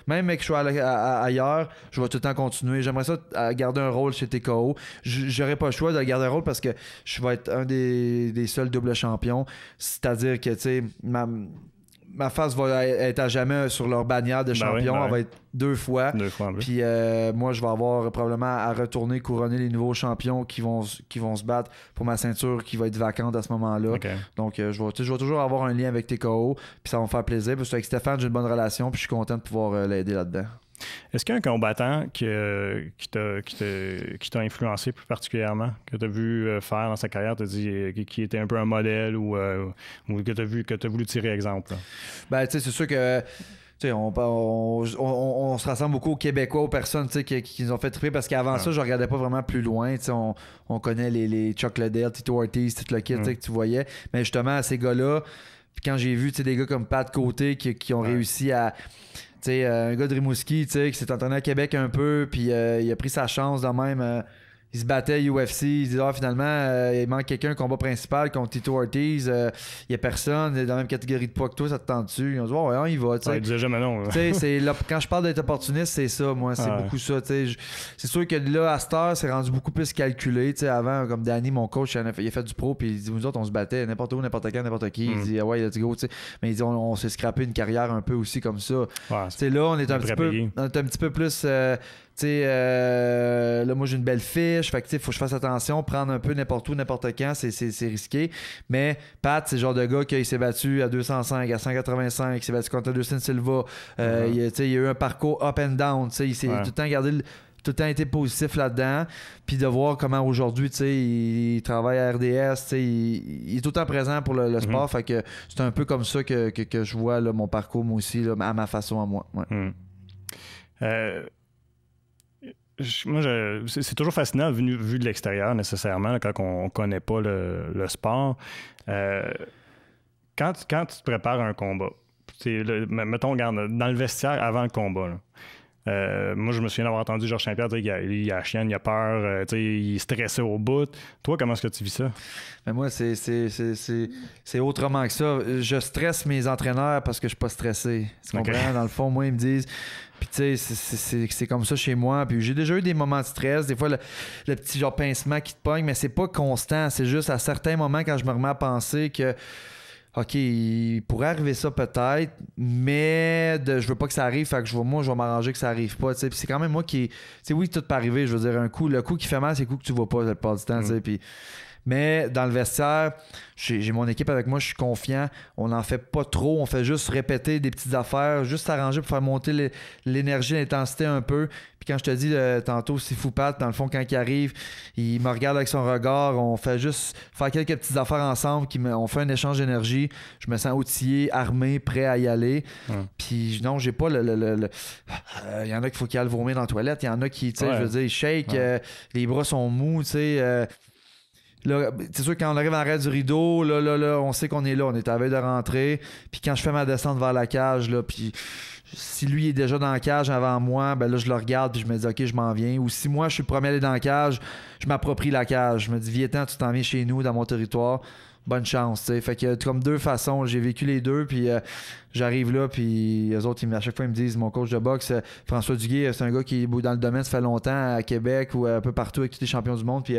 même que je sois ailleurs, je vais tout le temps continuer. J'aimerais ça garder un rôle chez TKO. J'aurais pas le choix de garder un rôle parce que je vais être un des seuls doubles champions. C'est-à-dire que, tu sais, ma face va être à jamais sur leur bannière de champion. Elle va être 2 fois. Puis moi, je vais avoir probablement à retourner couronner les nouveaux champions qui vont se battre pour ma ceinture qui va être vacante à ce moment-là. Okay. Donc, je vais toujours avoir un lien avec TKO. Puis ça va me faire plaisir. Parce que avec Stéphane, j'ai une bonne relation. Puis je suis content de pouvoir l'aider là-dedans. Est-ce qu'il y a un combattant qui t'a influencé plus particulièrement, que tu as vu faire dans sa carrière, qui était un peu un modèle ou que tu as voulu tirer exemple? Ben, tu sais, c'est sûr que on se rassemble beaucoup aux Québécois, aux personnes qui nous ont fait triper parce qu'avant ça, je regardais pas vraiment plus loin. On connaît les Chuck Liddell, Tito Ortiz, tout le kit que tu voyais. Mais justement, à ces gars-là, puis quand j'ai vu des gars comme Pat Côté qui ont réussi à... un gars de Rimouski qui s'est entraîné à Québec un peu, puis il a pris sa chance de même. Il se battait à UFC, il dit finalement il manque quelqu'un, combat principal contre Tito Ortiz, il n'y a personne, il est dans la même catégorie de poids que toi, ça te tente dessus. Ils ont dit ouais, on y va. Il disait jamais non. Quand je parle d'être opportuniste, c'est ça, moi, c'est beaucoup ça. C'est sûr que là, à cette heure, c'est rendu beaucoup plus calculé. Avant, comme Danny, mon coach, il a fait du pro, puis il dit nous autres, on se battait n'importe où, n'importe quand, n'importe qui. Il dit ouais, let's go. Mais il dit on s'est scrappé une carrière un peu aussi comme ça. Là, on est un petit peu plus. Là, moi, j'ai une belle fiche. Fait que, faut que je fasse attention. Prendre un peu n'importe où, n'importe quand, c'est risqué. Mais Pat, c'est le genre de gars qui s'est battu à 205, à 185, il s'est battu contre Anderson Silva. Il a eu un parcours up and down. Il s'est tout le temps gardé tout le temps été positif là-dedans. Puis de voir comment aujourd'hui, il travaille à RDS, il est tout le temps présent pour le sport. Fait que c'est un peu comme ça que je vois là, mon parcours, moi aussi, là, à ma façon, à moi. Ouais. Moi, c'est toujours fascinant vu de l'extérieur, nécessairement, là, quand on ne connaît pas le sport. Quand tu te prépares un combat, mettons, regarde, dans le vestiaire avant le combat, là, moi, je me souviens d'avoir entendu Georges Saint-Pierre dire qu'il a la chienne, il a peur, il est stressé au bout. Toi, comment est-ce que tu vis ça? Mais moi, c'est autrement que ça. Je stresse mes entraîneurs parce que je suis pas stressé. Tu comprends? Dans le fond, moi, ils me disent... Puis tu sais, c'est comme ça chez moi. Puis j'ai déjà eu des moments de stress. Des fois, le petit genre pincement qui te pogne, mais c'est pas constant. C'est juste à certains moments quand je me remets à penser que OK, il pourrait arriver ça peut-être, mais je veux pas que ça arrive, fait que je vais m'arranger que ça arrive pas. Puis c'est quand même moi qui... oui, tout peut arriver. Je veux dire, le coup qui fait mal, c'est le coup que tu vois pas la plupart du temps. Puis... Mais dans le vestiaire, j'ai mon équipe avec moi, je suis confiant. On n'en fait pas trop, on fait juste répéter des petites affaires, juste s'arranger pour faire monter l'énergie, l'intensité un peu. Puis quand je te dis tantôt, c'est fou Pat, dans le fond, quand il arrive, il me regarde avec son regard, on fait juste faire quelques petites affaires ensemble, on fait un échange d'énergie. Je me sens outillé, armé, prêt à y aller. Puis non, j'ai pas il y en a qu'il faut qu'il aille vomir dans la toilette, il y en a qui, je veux dire, ils shake, les bras sont mous, tu sais... Là, c'est sûr que quand on arrive en arrêt du rideau, là, on sait qu'on est là, on est à la veille de rentrer. Puis quand je fais ma descente vers la cage, là, puis si lui est déjà dans la cage avant moi, ben là, je le regarde puis je me dis OK, je m'en viens. Ou si moi, je suis le premier à aller dans la cage, je m'approprie la cage. Je me dis Viens-t'en, tu t'en viens chez nous, dans mon territoire. Bonne chance, tu sais. Fait que comme 2 façons, j'ai vécu les deux, puis j'arrive là, puis eux autres, à chaque fois, ils me disent, mon coach de boxe, François Duguay, c'est un gars qui est dans le domaine, ça fait longtemps, à Québec ou un peu partout avec tous les champions du monde, puis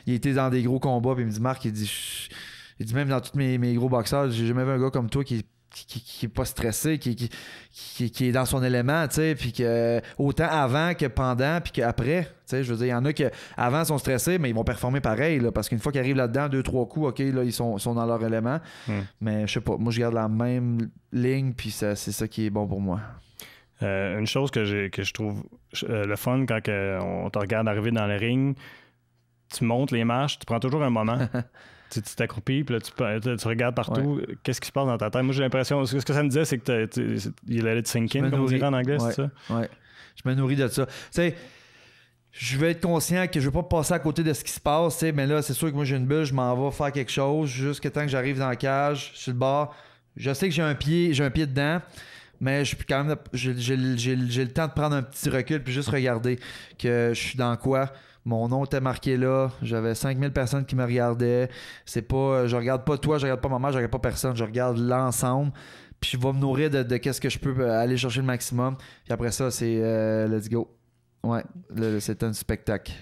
il était dans des gros combats, puis il me dit, Marc, il dit même dans tous mes gros boxeurs, j'ai jamais vu un gars comme toi qui est pas stressé, qui est dans son élément, tu sais, puis que autant avant que pendant, puis qu'après, tu sais, je veux dire, il y en a qui avant sont stressés, mais ils vont performer pareil, là, parce qu'une fois qu'ils arrivent là-dedans, 2-3 coups, OK, là, ils sont dans leur élément. Mais je sais pas, moi, je garde la même ligne, puis c'est ça qui est bon pour moi. Une chose que je trouve le fun quand on te regarde arriver dans le ring, tu montes les marches, tu prends toujours un moment. Tu t'accroupis, puis là, tu regardes partout. Qu'est-ce qui se passe dans ta tête? Moi, j'ai l'impression... Ce que ça me disait, c'est que il allait te sink in, comme on dirait en anglais, c'est ça? Oui, je me nourris de ça. Tu sais, je vais être conscient que je ne veux pas passer à côté de ce qui se passe, mais là, c'est sûr que moi, j'ai une bulle, je m'en vais faire quelque chose jusqu'à temps que j'arrive dans la cage, sur le bord. Je sais que j'ai un pied dedans, mais je suis quand même... J'ai le temps de prendre un petit recul puis juste regarder que je suis dans quoi. Mon nom était marqué là. J'avais 5000 personnes qui me regardaient. C'est pas, je regarde pas toi, je regarde pas maman, je regarde pas personne. Je regarde l'ensemble. Puis je vais me nourrir de qu'est-ce que je peux aller chercher le maximum. Puis après ça, c'est let's go. Ouais, c'est un spectacle.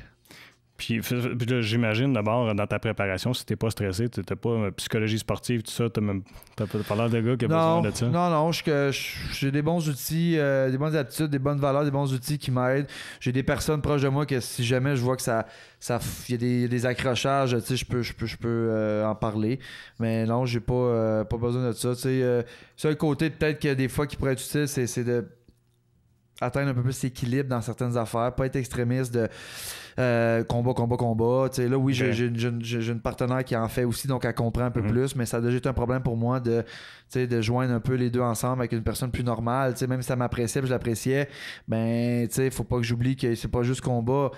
Puis là, j'imagine d'abord dans ta préparation, si t'es pas stressé, t'as pas psychologie sportive, tout ça, t'as pas l'air de gars qui a besoin de ça. Non, j'ai des bons outils, des bonnes attitudes, des bonnes valeurs, des bons outils qui m'aident. J'ai des personnes proches de moi que si jamais je vois que il y a des accrochages, tu sais, je peux en parler. Mais non, j'ai pas besoin de ça. Tu sais, seul côté peut-être que des fois qui pourrait être utile, c'est de atteindre un peu plus l'équilibre dans certaines affaires, pas être extrémiste de combat. Tu sais, là, oui, Okay. j'ai une partenaire qui en fait aussi, donc elle comprend un peu plus, mais ça a déjà été un problème pour moi de joindre un peu les deux ensemble avec une personne plus normale. Tu sais, même si ça m'appréciait, puis je l'appréciais, ben, tu sais, faut pas que j'oublie que c'est pas juste combat.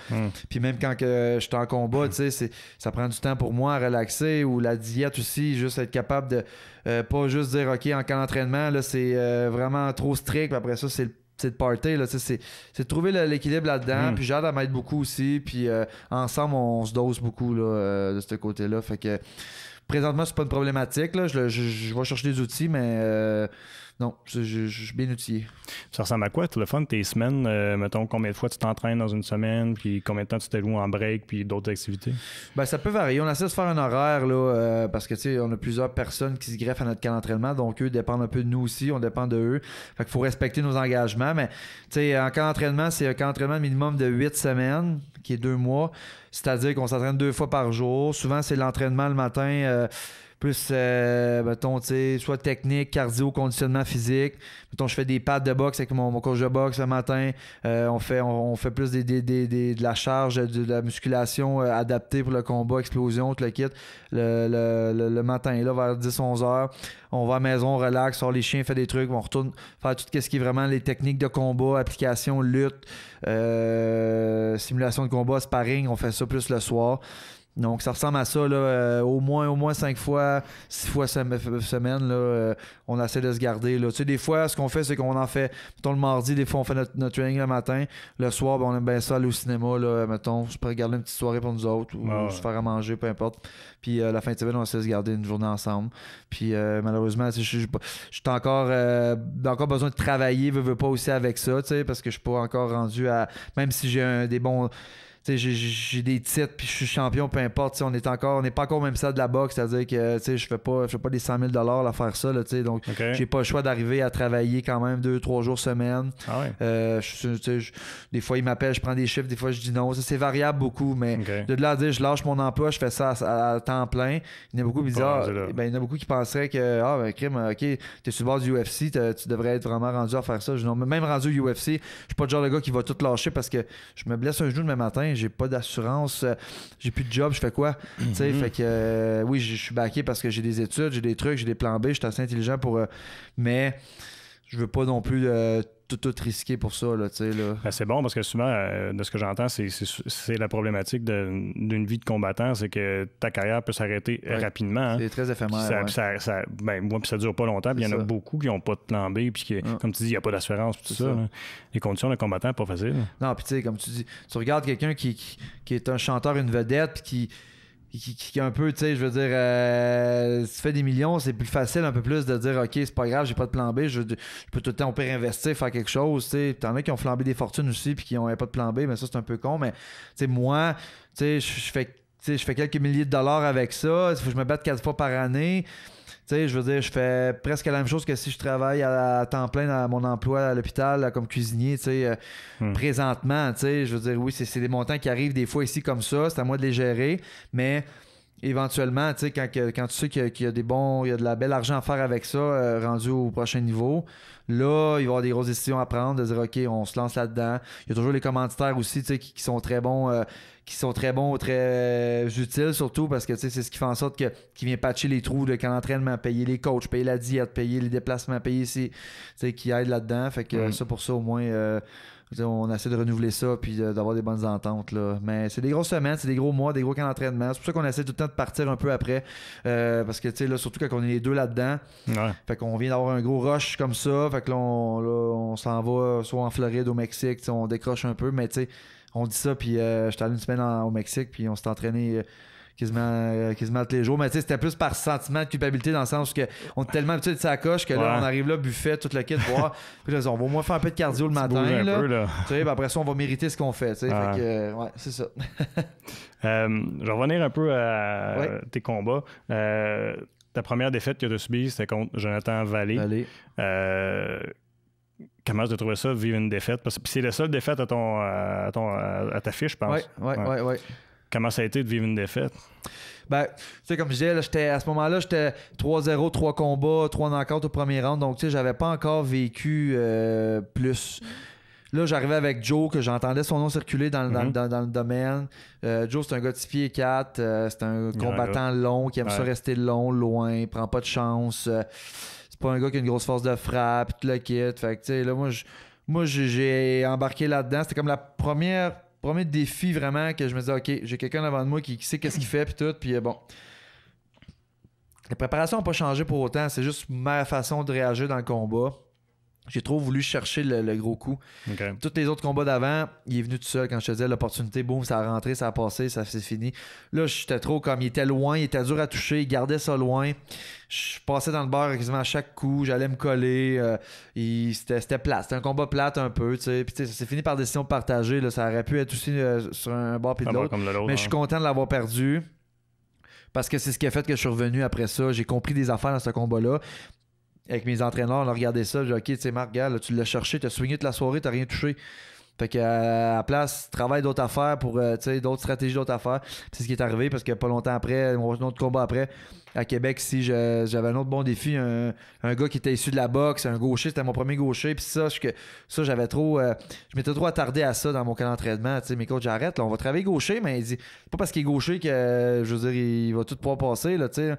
Puis même quand je suis en combat, tu sais, ça prend du temps pour moi à relaxer, ou la diète aussi, juste être capable de pas juste dire, OK, en camp d'entraînement, là, c'est vraiment trop strict, puis après ça, c'est le party, là, c'est de trouver l'équilibre là-dedans. Puis Jade, elle m'aide beaucoup aussi. Puis ensemble, on se dose beaucoup là, de ce côté-là. Fait que présentement, c'est pas une problématique. Là. Je vais chercher des outils, mais non, je suis bien outillé. Ça ressemble à quoi, le fun, tes semaines? Mettons, combien de fois tu t'entraînes dans une semaine, puis combien de temps tu t'alloues en break, puis d'autres activités? Ben, ça peut varier. On essaie de se faire un horaire, là, parce que, tu sais, on a plusieurs personnes qui se greffent à notre camp d'entraînement, donc eux dépendent un peu de nous aussi, on dépend de eux. Fait qu'il faut respecter nos engagements, mais, tu sais, en camp d'entraînement, c'est un camp d'entraînement minimum de 8 semaines, qui est 2 mois, c'est-à-dire qu'on s'entraîne 2 fois par jour. Souvent, c'est l'entraînement le matin, plus, mettons, tu sais, soit technique, cardio, conditionnement physique. Mettons, je fais des pads de boxe avec mon coach de boxe le matin. On fait plus de la charge, de la musculation adaptée pour le combat, explosion, tout le kit. Le matin, là, vers 10-11 heures, on va à la maison, on relaxe, sort les chiens, fait des trucs, on retourne faire tout ce qui est vraiment les techniques de combat, application, lutte, simulation de combat, sparring, on fait ça plus le soir. Donc, ça ressemble à ça, là, au moins 5 fois, 6 fois semaine, là, on essaie de se garder. Là. Tu sais, des fois, ce qu'on fait, c'est qu'on en fait, mettons, le mardi, des fois, on fait notre training le matin. Le soir, ben, on aime bien ça aller au cinéma, là, mettons, je peux regarder une petite soirée pour nous autres ou se faire à manger, peu importe. Puis, la fin de semaine, on essaie de se garder une journée ensemble. Puis, malheureusement, j'ai encore besoin de travailler, veux pas aussi avec ça, tu sais, parce que je suis pas encore rendu à, même si j'ai des bons... J'ai des titres puis je suis champion, peu importe. On n'est pas encore au même stade de la boxe, c'est-à-dire que je fais pas des 100 000 à faire ça. Là, donc, j'ai pas le choix d'arriver à travailler quand même 2-3 jours semaine. Ah ouais. Des fois, ils m'appellent, je prends des chiffres, des fois, je dis non. Ça, c'est variable beaucoup, mais de là à dire je lâche mon emploi, je fais ça à temps plein. Il y en a beaucoup qui disent il y en a beaucoup qui penseraient que crime, ok, t'es sur le bord du UFC, tu devrais être vraiment rendu à faire ça. Non, même rendu au UFC, je suis pas le genre de gars qui va tout lâcher parce que je me blesse un genou demain matin. J'ai pas d'assurance, j'ai plus de job, je fais quoi? Fait que oui, je suis backé parce que j'ai des études, j'ai des trucs, j'ai des plans B, je suis assez intelligent pour. Mais je veux pas non plus tout risquer pour ça. Là, là. Ben, c'est bon parce que souvent, de ce que j'entends, c'est la problématique d'une vie de combattant, c'est que ta carrière peut s'arrêter rapidement. Hein. C'est très éphémère. Moi, puis ça dure pas longtemps. Il y en a beaucoup qui n'ont pas de plan B, puis comme tu dis, il n'y a pas d'assurance, tout ça. Les conditions de combattant, pas facile. Non, puis tu sais, comme tu dis, tu regardes quelqu'un qui est un chanteur, une vedette, puis qui un peu, tu sais, je veux dire, si tu fais des millions, c'est plus facile un peu plus de dire, OK, c'est pas grave, j'ai pas de plan B, je peux tout le temps, on peut réinvestir, faire quelque chose, tu sais. T'en as qui ont flambé des fortunes aussi, puis qui n'ont pas de plan B, mais ça, c'est un peu con, mais, tu sais, moi, tu sais, je fais quelques milliers de dollars avec ça, il faut que je me batte 4 fois par année. Tu sais, je veux dire, je fais presque la même chose que si je travaille à temps plein dans mon emploi à l'hôpital là, comme cuisinier, tu sais, présentement, tu sais, je veux dire, oui, c'est des montants qui arrivent des fois ici comme ça, c'est à moi de les gérer, mais éventuellement, tu sais, quand tu sais qu'il y a il y a de la belle argent à faire avec ça, rendu au prochain niveau, là, il va y avoir des grosses décisions à prendre, de dire, OK, on se lance là-dedans. Il y a toujours les commanditaires aussi, tu sais, qui sont très bons, très utiles surtout parce que c'est ce qui fait en sorte qu'il vient patcher les trous de camp d'entraînement, payer les coachs, payer la diète, payer les déplacements, payer qui aide là-dedans. Fait que ça pour ça au moins On essaie de renouveler ça puis d'avoir des bonnes ententes. Là. Mais c'est des grosses semaines, c'est des gros mois, des gros camps d'entraînement. C'est pour ça qu'on essaie tout le temps de partir un peu après. Parce que là, surtout quand on est les deux là-dedans. Ouais. Fait qu'on vient d'avoir un gros rush comme ça. Fait que là, on s'en va soit en Floride, au Mexique, on décroche un peu. Mais tu sais, on dit ça, puis j'étais allé une semaine au Mexique, puis on s'est entraîné quasiment tous les jours. Mais tu sais, c'était plus par sentiment de culpabilité dans le sens que on est tellement habitué de sa coche que là, on arrive là, buffet, tout le kit, boire. Puis là, on va au moins faire un peu de cardio le matin. Là. Tu sais, après ça, on va mériter ce qu'on fait. Tu sais, fait que, ouais, c'est ça. Je vais revenir un peu à tes combats. Ta première défaite que tu as subie, c'était contre Jonathan Vallée. Comment tu as trouvé ça, vivre une défaite? Parce que c'est la seule défaite à ta fiche, je pense. Oui. Comment ça a été de vivre une défaite? Ben, tu sais, comme je disais, là, à ce moment-là, j'étais 3-0, 3 combats, 3 knockouts au premier round. Donc, tu sais, j'avais pas encore vécu plus. Là, j'arrivais avec Joe, que j'entendais son nom circuler dans le domaine. Joe, c'est un gars de 6 pieds 4. C'est un combattant long qui aime ça rester long, loin, prend pas de chance. C'est pas un gars qui a une grosse force de frappe, tout le kit. Fait que, tu sais, là, moi, j'ai embarqué là-dedans. C'était comme la premier défi vraiment que je me disais, OK, j'ai quelqu'un devant de moi qui sait qu'est-ce qu'il fait, puis tout. Puis bon. Les préparations n'ont pas changé pour autant. C'est juste ma façon de réagir dans le combat. J'ai trop voulu chercher le gros coup. Okay. Tous les autres combats d'avant, il est venu tout seul. Quand je te disais l'opportunité, boum, ça a rentré, ça a passé, ça c'est fini. Là, j'étais trop comme, il était loin, il était dur à toucher, il gardait ça loin. Je passais dans le bar quasiment à chaque coup, j'allais me coller. C'était plate, c'était un combat plate un peu. Puis ça s'est fini par décision partagée. Là, ça aurait pu être aussi sur un bar puis de l'autre. Mais je suis content de l'avoir perdu. Parce que c'est ce qui a fait que je suis revenu après ça. J'ai compris des affaires dans ce combat-là. Avec mes entraîneurs, on a regardé ça. J'ai dit, OK, tu sais, Marc, regarde, là, tu l'as cherché, tu as swingé toute la soirée, tu n'as rien touché. Fait qu'à la place, travaille d'autres affaires pour, d'autres stratégies, d'autres affaires. C'est ce qui est arrivé parce que pas longtemps après, un autre combat après, à Québec, ici, j'avais un autre bon défi. Un gars qui était issu de la boxe, un gaucher, c'était mon premier gaucher. Puis ça, j'avais trop. Je m'étais trop attardé à ça dans mon camp d'entraînement. Tu sais, mes coachs, j'arrête, là, on va travailler gaucher, mais il dit, pas parce qu'il est gaucher que, je veux dire, il va tout pouvoir passer, là, tu sais.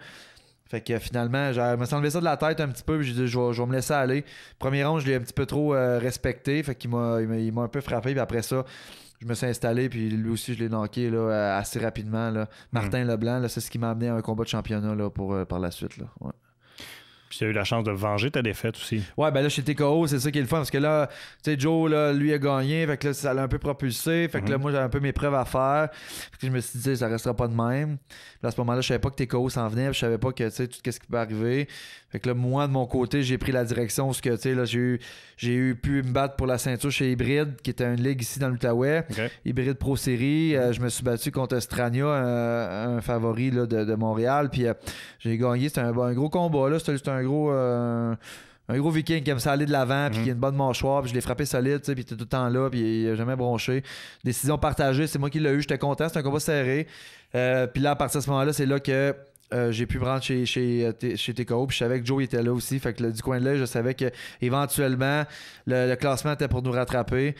Fait que finalement, je me suis enlevé ça de la tête un petit peu, puis j'ai dit, je vais me laisser aller. Premier round, je l'ai un petit peu trop respecté, fait qu'il m'a un peu frappé, puis après ça, je me suis installé, puis lui aussi, je l'ai knocké là, assez rapidement. Là. Martin Leblanc, là, c'est ce qui m'a amené à un combat de championnat là, par la suite. Là. Ouais. Puis tu as eu la chance de venger ta défaite aussi. Ouais, ben là, chez TKO, c'est ça qui est le fun. Parce que là, tu sais, Joe, là, lui a gagné. Fait que là, ça l'a un peu propulsé. Fait que là, moi, j'avais un peu mes preuves à faire. Fait que je me suis dit, ça restera pas de même. Là, à ce moment-là, je savais pas que TKO s'en venait. Je savais pas que, tu sais, tout ce qui peut arriver. Fait que là, moi, de mon côté, j'ai pris la direction. Parce que, tu sais, là, j'ai eu pu me battre pour la ceinture chez Hybrid, qui était une ligue ici dans l'Outaouais. Okay. Hybrid Pro Série. Je me suis battu contre Strania, un favori là, de Montréal. Puis j'ai gagné. C'était un gros combat. Là. C'était un gros viking qui aime ça aller de l'avant, puis qui a une bonne mâchoire, puis je l'ai frappé solide, puis il était tout le temps là, puis il a jamais bronché. Décision partagée, c'est moi qui l'ai eu, j'étais content, c'était un combat serré. Puis là, à partir de ce moment-là, c'est là que j'ai pu prendre chez TKO, puis je savais que Joe était là aussi, fait que du coin de l'œil, je savais que éventuellement le classement était pour nous rattraper.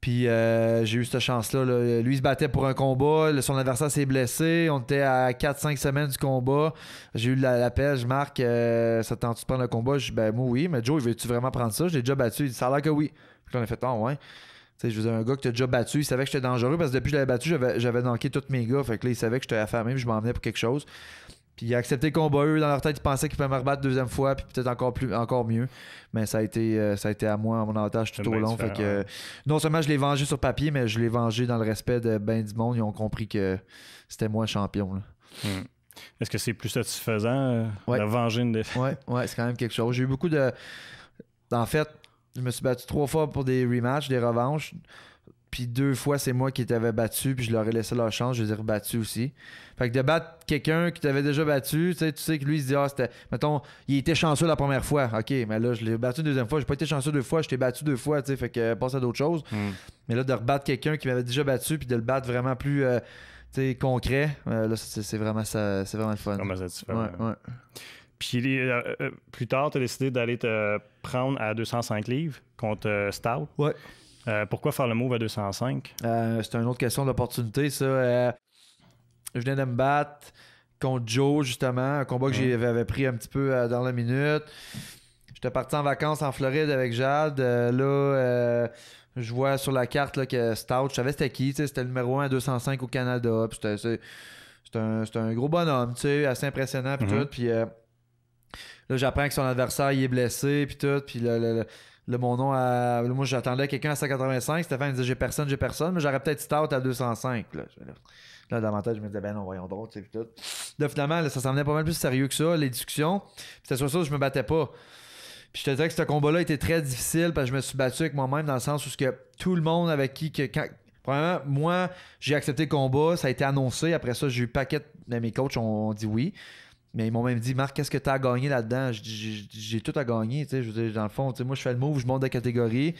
Puis j'ai eu cette chance-là. Là. Lui, il se battait pour un combat. Son adversaire s'est blessé. On était à 4-5 semaines du combat. J'ai eu l'appel. Je marque, ça tente-tu de prendre le combat? Je dis, ben moi, oui. Mais Joe, veux-tu vraiment prendre ça? Je l'ai déjà battu. Il dit, ça a l'air que oui. Puis là, on a fait, ouais. Tu sais, je veux dire, un gars que t'as déjà battu, il savait que j'étais dangereux parce que depuis que je l'avais battu, j'avais knocké tous mes gars. Fait que là, il savait que j'étais affamé, puis je m'en venais pour quelque chose. Puis il a accepté le combat. Eux, dans leur tête, ils pensaient qu'ils pouvaient me rebattre deuxième fois, puis peut-être encore mieux. Mais ça a été à moi, à mon avantage tout au long. Fait que non seulement je l'ai vengé sur papier, mais je l'ai vengé dans le respect de ben du monde. Ils ont compris que c'était moi le champion. Là. Est-ce que c'est plus satisfaisant de venger une défaite? Ouais, c'est quand même quelque chose. J'ai eu beaucoup de. En fait, je me suis battu 3 fois pour des rematchs, des revanches. Puis 2 fois, c'est moi qui t'avais battu, puis je leur ai laissé leur chance, je les ai rebattus aussi. Fait que de battre quelqu'un qui t'avait déjà battu, tu sais que lui, il se dit, c'était. Mettons, il était chanceux la première fois. OK, mais là, je l'ai battu une deuxième fois. J'ai pas été chanceux 2 fois, je t'ai battu 2 fois, tu sais, fait que passe à d'autres choses. Mais là, de rebattre quelqu'un qui m'avait déjà battu, puis de le battre vraiment plus concret, là, c'est vraiment ça, c'est vraiment le fun. Vraiment satisfaisant. Ouais. Puis plus tard, tu as décidé d'aller te prendre à 205 livres contre Stout. Ouais. Pourquoi faire le move à 205? C'est une autre question d'opportunité, ça. Je venais de me battre contre Joe, justement, un combat que j'avais pris un petit peu dans la minute. J'étais parti en vacances en Floride avec Jade. je vois sur la carte là, que Stout, je savais c'était qui, c'était le numéro 1 à 205 au Canada. Puis c'était un gros bonhomme, assez impressionnant. Puis tout. Puis là, j'apprends que son adversaire il est blessé. Puis tout. Puis mon nom moi, j'attendais quelqu'un à 185. Stéphane disait j'ai personne. Mais j'aurais peut-être Stout à 205. Là, dans ma tête, je me disais, ben non, voyons donc, puis tout. Là, finalement, là, ça s'en venait pas mal plus sérieux que ça, les discussions. Puis c'était sur ça que je me battais pas. Puis je te disais que ce combat-là était très difficile parce que je me suis battu avec moi-même dans le sens où que tout le monde avec qui... Premièrement, moi, j'ai accepté le combat, ça a été annoncé. Après ça, j'ai eu paquet de mes coachs ont dit oui. Mais ils m'ont même dit, Marc, qu'est-ce que tu as à gagner là-dedans? J'ai tout à gagner. Je veux dire, dans le fond, moi, je fais le move, je monte de catégorie.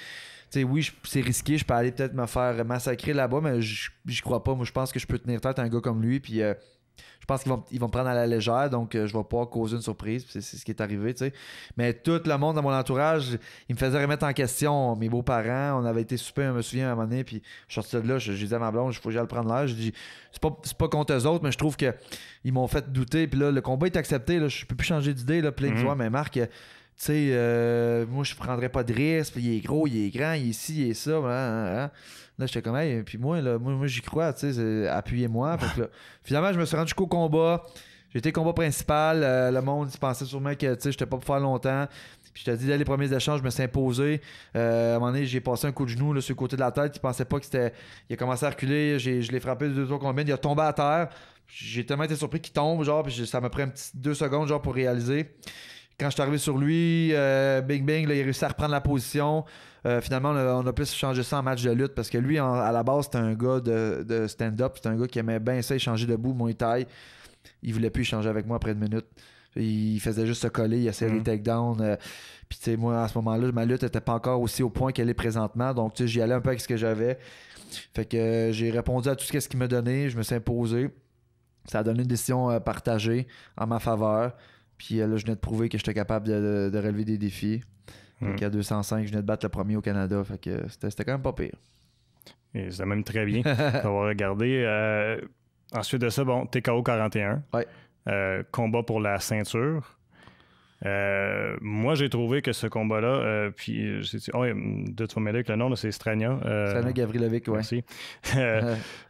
Oui, c'est risqué, je peux aller peut-être me faire massacrer là-bas, mais j'y crois pas. Moi, je pense que je peux tenir tête à un gars comme lui. Puis je pense qu'ils vont me prendre à la légère, donc je vais pas causer une surprise. C'est ce qui est arrivé, tu sais. Mais tout le monde dans mon entourage, il me faisait remettre en question. Mes beaux-parents, on avait été souper, je me souviens, à un moment donné, puis je suis sorti de là, je disais à ma blonde, il faut que j'aille le prendre l'air. Je dis, c'est pas contre eux autres, mais je trouve qu'ils m'ont fait douter. Puis là, le combat est accepté, là, je peux plus changer d'idée, là, puis là, ils me disent, mais Marc, tu sais, moi, je prendrais pas de risque. Il est gros, il est grand, il est ci, il est ça. Là, j'étais comme, hey, puis moi, j'y crois, tu sais, appuyez-moi. Fait que là, finalement, je me suis rendu jusqu'au combat. J'ai été combat principal. Le monde, il pensait sûrement que, tu sais, j'étais pas pour faire longtemps. Puis je te dis, dès les premiers échanges, je me suis imposé. À un moment donné, j'ai passé un coup de genou là, sur le côté de la tête. Il pensait pas que c'était. Il a commencé à reculer. Je l'ai frappé de 2-3 combines. Il a tombé à terre. J'ai tellement été surpris qu'il tombe, genre, puis ça m'a pris un petit 2 secondes, genre, pour réaliser. Quand je suis arrivé sur lui, bing bing, là, il a réussi à reprendre la position. Finalement, on a plus changé ça en match de lutte parce que lui, à la base, c'était un gars de stand-up. C'était un gars qui aimait bien ça, échanger debout, Muay Thai. Il voulait plus échanger avec moi après une minute. Il faisait juste se coller, il essayait les takedowns. Puis, tu sais, moi, à ce moment-là, ma lutte n'était pas encore aussi au point qu'elle est présentement. Donc, tu sais, j'y allais un peu avec ce que j'avais. Fait que j'ai répondu à tout ce qu'il m'a donné. Je me suis imposé. Ça a donné une décision partagée en ma faveur. Puis là, je venais de prouver que j'étais capable de relever des défis. Fait qu'à 205, je venais de battre le premier au Canada. Fait que c'était quand même pas pire. Et c'était même très bien d'avoir regardé. Ensuite de ça, bon, TKO 41. Ouais. Combat pour la ceinture. Moi, j'ai trouvé que ce combat-là, puis j'ai dit, de tu vas m'aider avec le nom, là, c'est Strania. Strania Gavrilovic, ouais. Merci.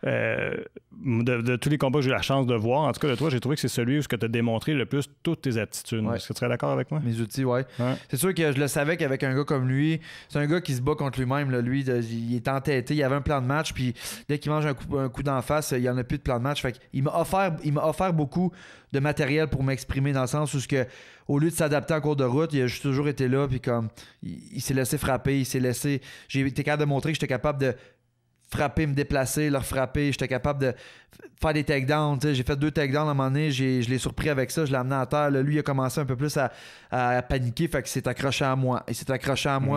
De tous les combats que j'ai eu la chance de voir, en tout cas de toi, j'ai trouvé que c'est celui où tu as démontré le plus toutes tes aptitudes. Ouais. Est-ce que tu serais d'accord avec moi? Mes outils, ouais. C'est sûr que je le savais qu'avec un gars comme lui, c'est un gars qui se bat contre lui-même. Là. Lui, il est entêté, il avait un plan de match, puis dès qu'il mange un coup d'en face, il n'y en a plus de plan de match. Fait qu'il m'a offert beaucoup de matériel pour m'exprimer dans le sens où au lieu de s'adapter en cours de route, il a juste toujours été là, puis comme il s'est laissé frapper, j'ai été capable de montrer que j'étais capable de frapper, me déplacer, leur frapper, j'étais capable de faire des takedowns, j'ai fait 2 takedowns à un moment donné, je l'ai surpris avec ça, je l'ai amené à terre, là, lui il a commencé un peu plus à paniquer, fait qu'il s'est accroché à moi,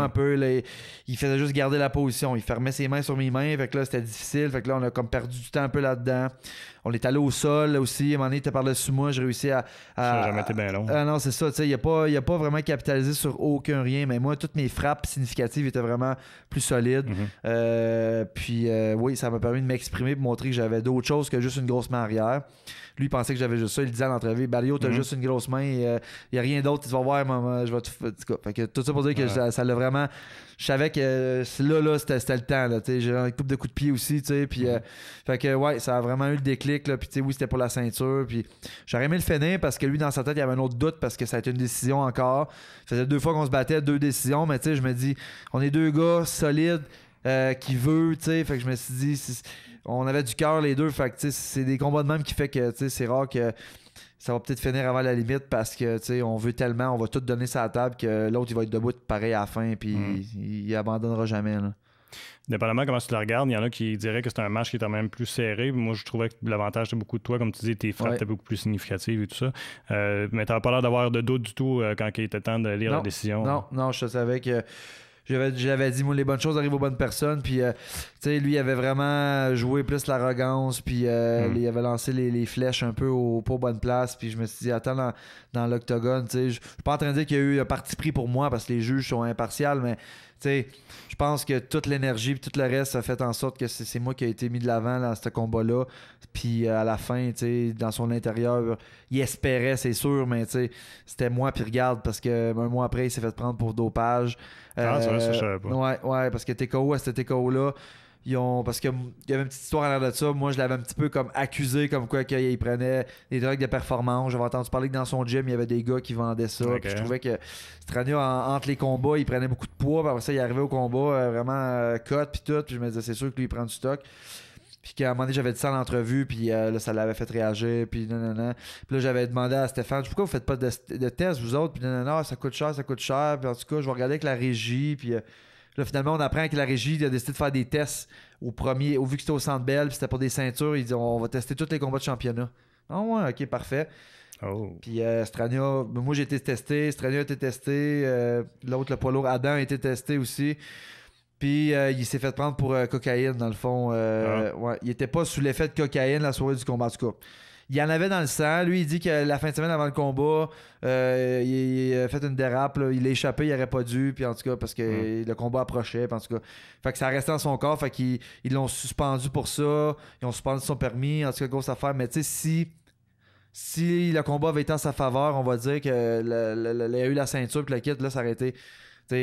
un peu, là, il faisait juste garder la position, il fermait ses mains sur mes mains, fait que là c'était difficile, fait que là on a comme perdu du temps un peu là-dedans. On est allé au sol là, aussi. À un moment donné, il était par-dessus moi. J'ai réussi à. Ça n'a jamais été bien long. Non, c'est ça. Il n'a pas vraiment capitalisé sur aucun rien. Mais moi, toutes mes frappes significatives étaient vraiment plus solides. Puis, oui, ça m'a permis de m'exprimer pour montrer que j'avais d'autres choses que juste une grosse main arrière. Lui, il pensait que j'avais juste ça. Il disait à l'entrevue, Barrio, t'as juste une grosse main. Il n'y a rien d'autre. Tu vas voir, maman, je vais tout. Fait que tout ça pour dire que ça l'a vraiment. Je savais que là c'était le temps. Là, j'ai une couple de coups de pied aussi. Puis, fait que, ouais, ça a vraiment eu le déclic. Là, puis, oui, c'était pour la ceinture. Puis, j'aurais aimé le finir parce que lui, dans sa tête, il y avait un autre doute parce que ça a été une décision encore. Ça faisait 2 fois qu'on se battait, 2 décisions. Mais, je me dis, on est 2 gars solides qui veut. Fait que je me suis dit, on avait du cœur les deux. Fait que, c'est des combats de même qui fait que c'est rare que ça va peut-être finir avant la limite parce que on veut tellement, on va tout donner sur la table que l'autre il va être debout pareil à la fin puis il abandonnera jamais. Là. Dépendamment comment tu le regardes, il y en a qui diraient que c'est un match qui était même plus serré. Moi, je trouvais que l'avantage était beaucoup de toi. Comme tu dis, tes frappes étaient beaucoup plus significatives et tout ça. Mais tu n'avais pas l'air d'avoir de doute du tout quand il était temps de lire la décision. Non, je savais que j'avais dit, moi, les bonnes choses arrivent aux bonnes personnes. Puis, lui, il avait vraiment joué plus l'arrogance. Puis, il avait lancé les flèches un peu pas aux bonnes places. Puis, je me suis dit, attends, dans l'octogone, je suis pas en train de dire qu'il y a eu un parti pris pour moi parce que les juges sont impartials, mais sais, je pense que toute l'énergie et tout le reste a fait en sorte que c'est moi qui ai été mis de l'avant dans ce combat-là. Puis à la fin, tu sais, dans son intérieur, il espérait, c'est sûr, mais tu sais, c'était moi. Puis regarde, parce que un mois après, il s'est fait prendre pour dopage. Ah, ça, je savais pas. Ouais, parce que TKO, à cette TKO-là, parce qu'il y avait une petite histoire à l'air de ça. Moi, je l'avais un petit peu comme accusé, comme quoi qu'il prenait des drogues de performance. J'avais entendu parler que dans son gym, il y avait des gars qui vendaient ça. Okay. Puis je trouvais que Strania, entre les combats, il prenait beaucoup de poids. Puis après ça, il arrivait au combat vraiment cut, puis tout. Puis je me disais, c'est sûr que lui, il prend du stock. Puis qu'à un moment donné, j'avais dit ça en entrevue, puis là, ça l'avait fait réagir, puis non. Puis là, j'avais demandé à Stéphane, pourquoi vous faites pas de test, vous autres? Puis non, ça coûte cher. Puis en tout cas, je vais regarder avec la régie, puis... Là, finalement, on apprend que la régie a décidé de faire des tests vu que c'était au Centre Bell, puis c'était pour des ceintures. Ils disent on va tester tous les combats de championnat. Ah ouais, ok, parfait. Oh. Puis Strania, moi j'ai été testé, Strania a été testé, l'autre, le poids lourd, Adam a été testé aussi. Puis il s'est fait prendre pour cocaïne, dans le fond. Ouais, il était pas sous l'effet de cocaïne la soirée du combat, en tout cas. Il y en avait dans le sang. Lui, il dit que la fin de semaine avant le combat, il a fait une dérape. Là. Il a échappé, il n'aurait pas dû. Puis en tout cas, parce que le combat approchait. Puis en tout cas, fait que ça restait dans son corps. Fait qu'ils l'ont suspendu pour ça. Ils ont suspendu son permis. En tout cas, grosse affaire. Mais tu sais, si le combat avait été en sa faveur, on va dire qu'il y a eu la ceinture. Puis le kit, là, ça aurait été...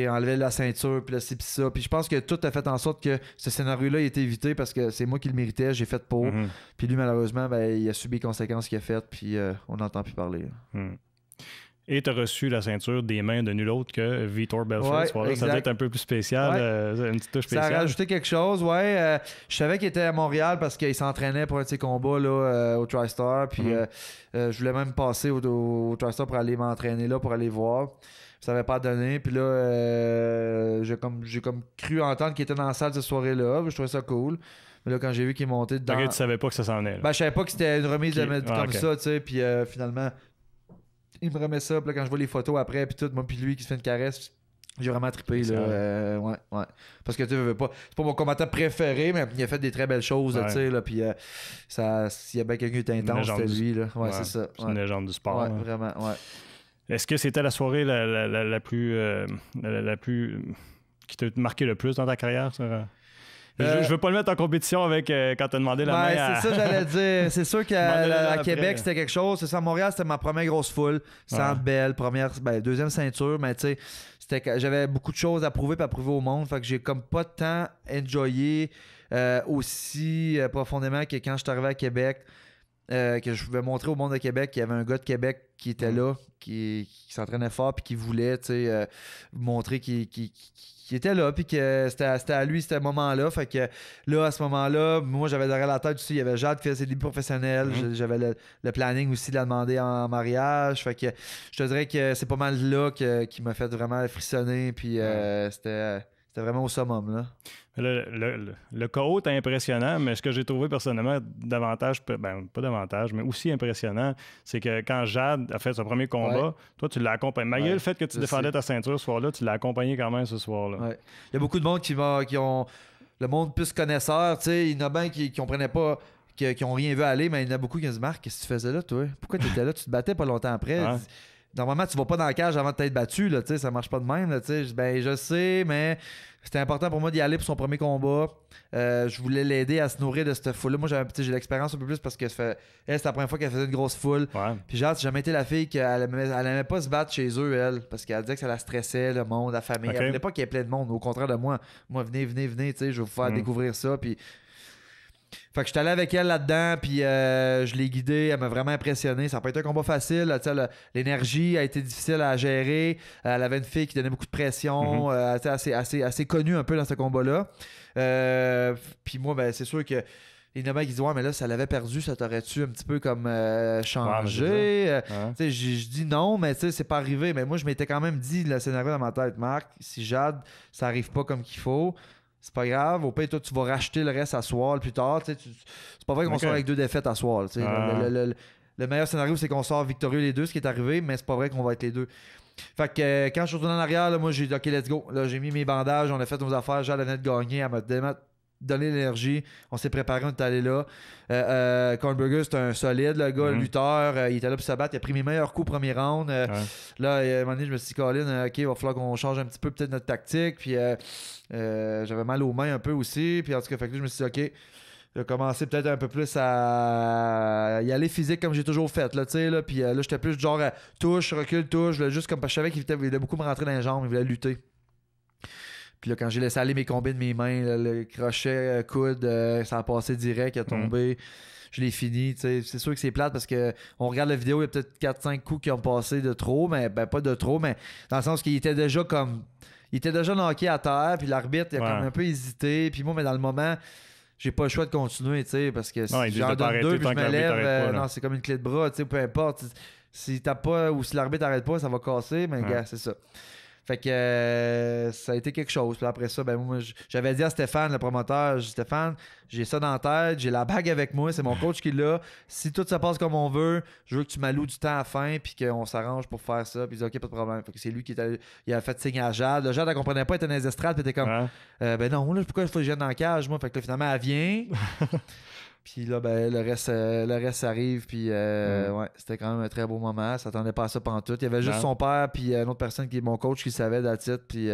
enlever la ceinture, puis là, ci, puis ça. Puis je pense que tout a fait en sorte que ce scénario-là ait été évité parce que c'est moi qui le méritais, j'ai fait pour. Puis lui, malheureusement, ben, il a subi les conséquences qu'il a faites, puis on n'entend plus parler. Et tu as reçu la ceinture des mains de nul autre que Vitor Belfort. Ouais, ça doit être un peu plus spécial, une petite touche spéciale. Ça a rajouté quelque chose, ouais. Je savais qu'il était à Montréal parce qu'il s'entraînait pour un de ses combats là, au TriStar. Puis je voulais même passer au TriStar pour aller m'entraîner là, pour aller voir. Ça n'avait pas donné. Puis là, j'ai comme cru entendre qu'il était dans la salle cette soirée-là. Je trouvais ça cool. Mais là, quand j'ai vu qu'il montait dedans... Ok, tu savais pas que ça s'en est. Ben, je savais pas que c'était une remise comme ça, tu sais. Puis finalement, il me remet ça. Puis là, quand je vois les photos après, puis tout, moi, puis lui qui se fait une caresse, j'ai vraiment trippé, là. Ouais. Parce que tu veux pas... C'est pas mon combattant préféré, mais il a fait des très belles choses, tu sais, là. Puis s'il y a bien quelqu'un qui était intense, c'était lui, là. Ouais, c'est ça. C'est une légende du sport. Ouais, vraiment, ouais. Est-ce que c'était la soirée la plus qui t'a marqué le plus dans ta carrière? Ça? Je veux pas le mettre en compétition avec quand t'as demandé la main à... C'est ça, j'allais dire. C'est sûr qu'à Québec, c'était quelque chose. C'est ça, à Montréal, c'était ma première grosse foule. Centre Bell, deuxième ceinture, mais tu sais, j'avais beaucoup de choses à prouver et à prouver au monde. Fait que j'ai comme pas tant enjoyé aussi profondément que quand je suis arrivé à Québec. Que je pouvais montrer au monde de Québec qu'il y avait un gars de Québec qui était là, qui s'entraînait fort puis qui voulait montrer qu'il était là puis que c'était à lui ce moment-là. Fait que là, à ce moment-là, moi j'avais derrière la tête aussi, il y avait Jade qui faisait ses débuts professionnels. J'avais le planning aussi de la demander en mariage. Fait que je te dirais que c'est pas mal là qui m'a fait vraiment frissonner puis c'était vraiment au summum, là. Le KO est impressionnant, mais ce que j'ai trouvé personnellement davantage, pas davantage, mais aussi impressionnant, c'est que quand Jade a fait son premier combat, toi, tu l'as accompagné. Malgré le fait que tu défendais ta ceinture ce soir-là, tu l'as accompagné quand même ce soir-là. Ouais. Il y a beaucoup de monde qui ont... Le monde plus connaisseur, tu sais, il y en a bien qui comprenaient pas... Qui ont rien vu aller, mais il y en a beaucoup qui se disent « Marc, qu'est-ce que tu faisais là, toi? Pourquoi tu étais là? Tu te battais pas longtemps après. Ouais. Normalement, tu vas pas dans la cage avant de t'être battu, là, ça marche pas de même. Là, ben, je sais, mais c'était important pour moi d'y aller pour son premier combat. Je voulais l'aider à se nourrir de cette foule-là. Moi, j'ai l'expérience un peu plus parce que c'était la première fois qu'elle faisait une grosse foule. Ouais. Puis Jade, j'ai jamais été la fille qu'elle aimait pas se battre chez eux, elle, parce qu'elle disait que ça la stressait, le monde, la famille. Okay. Elle voulait pas qu'il y ait plein de monde. Au contraire de moi. Moi, venez, je vais vous faire découvrir ça. Puis... Fait que je suis allé avec elle là-dedans, puis je l'ai guidée, elle m'a vraiment impressionné. Ça n'a pas été un combat facile, l'énergie a été difficile à gérer. Elle avait une fille qui donnait beaucoup de pression, assez connue un peu dans ce combat-là. Puis moi, ben, c'est sûr que il y en a qui disent « Ouais, mais là, ça l'avait perdu, ça t'aurait-tu un petit peu comme changé? » Je dis non, mais c'est pas arrivé. Mais moi, je m'étais quand même dit le scénario dans ma tête. Marc, si Jade, ça arrive pas comme qu'il faut, c'est pas grave. Au pire, toi, tu vas racheter le reste à soir plus tard. C'est pas vrai qu'on sort avec 2 défaites à soir. Le meilleur scénario, c'est qu'on sort victorieux les deux, ce qui est arrivé, mais c'est pas vrai qu'on va être les deux. Fait que quand je suis retourné en arrière, là, moi, j'ai dit « OK, let's go. » Là, j'ai mis mes bandages, on a fait nos affaires. Jade venait de gagner. Elle m'a donné l'énergie. On s'est préparé, on est allé là. Kornberger, c'est un solide, le gars, lutteur. Il était là pour se battre. Il a pris mes meilleurs coups premier round. Là, à un moment donné, je me suis dit, Colin, OK, il va falloir qu'on change un petit peu peut-être notre tactique. Puis j'avais mal aux mains un peu aussi. Puis en tout cas, fait que là, je me suis dit, OK, je vais commencer peut-être un peu plus à y aller physique comme j'ai toujours fait. Là, là. Puis là, j'étais plus genre touche, recule, touche. Là, juste comme parce que je savais qu'il voulait beaucoup me rentrer dans les jambes. Il voulait lutter. Puis là, quand j'ai laissé aller mes combats de mes mains, là, le crochet, coude, ça a passé direct, il a tombé. Je l'ai fini. C'est sûr que c'est plate parce que on regarde la vidéo, il y a peut-être 4-5 coups qui ont passé de trop, mais pas de trop, mais dans le sens qu'il était déjà comme. Il était déjà knocké à terre, puis l'arbitre il a comme un peu hésité. Puis moi, mais dans le moment, j'ai pas le choix de continuer, parce que si j'en donne deux puis je me lève, non, c'est comme une clé de bras, peu importe. Si t'as pas ou si l'arbitre arrête pas, ça va casser, mais gars, c'est ça. Fait que ça a été quelque chose. Puis après ça, moi, j'avais dit à Stéphane, le promoteur, j'ai dit, Stéphane, j'ai ça dans la tête, j'ai la bague avec moi, c'est mon coach qui l'a. Si tout se passe comme on veut, je veux que tu m'alloues du temps à la fin, puis qu'on s'arrange pour faire ça. Puis il dit, OK, pas de problème. Fait que c'est lui qui il a fait signe à Jade. Jade, elle comprenait pas, elle était dans les estrades, puis elle était comme, non, là, pourquoi il faut que je vienne dans la cage, moi? Fait que là, finalement, elle vient. Puis là, le reste arrive. Puis c'était quand même un très beau moment. Ça s'attendait pas à ça pantoute. Il y avait juste son père, puis une autre personne qui est mon coach qui savait la titre. Puis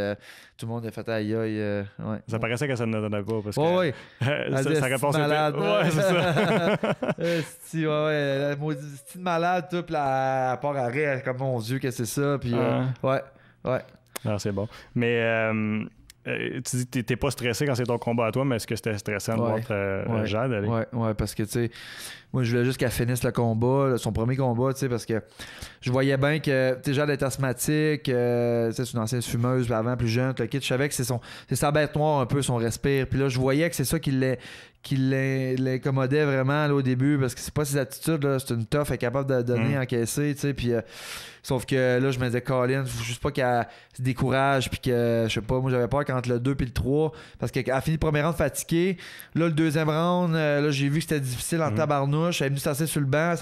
tout le monde a fait aïe aïe. Ça paraissait que ça ne donnait pas. Parce que ça réponse était. Malade, ouais, c'est ça. la maudite malade, tout. Puis à part à rire, comme mon Dieu, que c'est ça. Puis ouais. Non, c'est bon. Mais. Tu dis que t'es pas stressé quand c'est ton combat à toi, mais est-ce que c'était stressant de voir Jade aller? Ouais, parce que, tu sais, moi, je voulais juste qu'elle finisse le combat, son premier combat, tu sais, parce que je voyais bien que, tu sais, Jade est asthmatique, tu sais, c'est une ancienne fumeuse, avant, plus jeune, le kid, je savais que c'est sa bête noire un peu, son respire. Puis là, je voyais que c'est ça qui l'incommodait vraiment là, au début, parce que c'est pas ses attitudes, là, c'est une tough, elle est capable de donner, encaisser, tu sais, puis sauf que là, je me disais, Colin, faut juste pas qu'elle se décourage, puis que, je sais pas, moi, j'avais peur qu'entre le 2 et le 3, parce qu'elle a fini le premier round fatiguée. Là, le deuxième round, là, j'ai vu que c'était difficile en tabarnouche. Elle est venue s'asseoir sur le banc,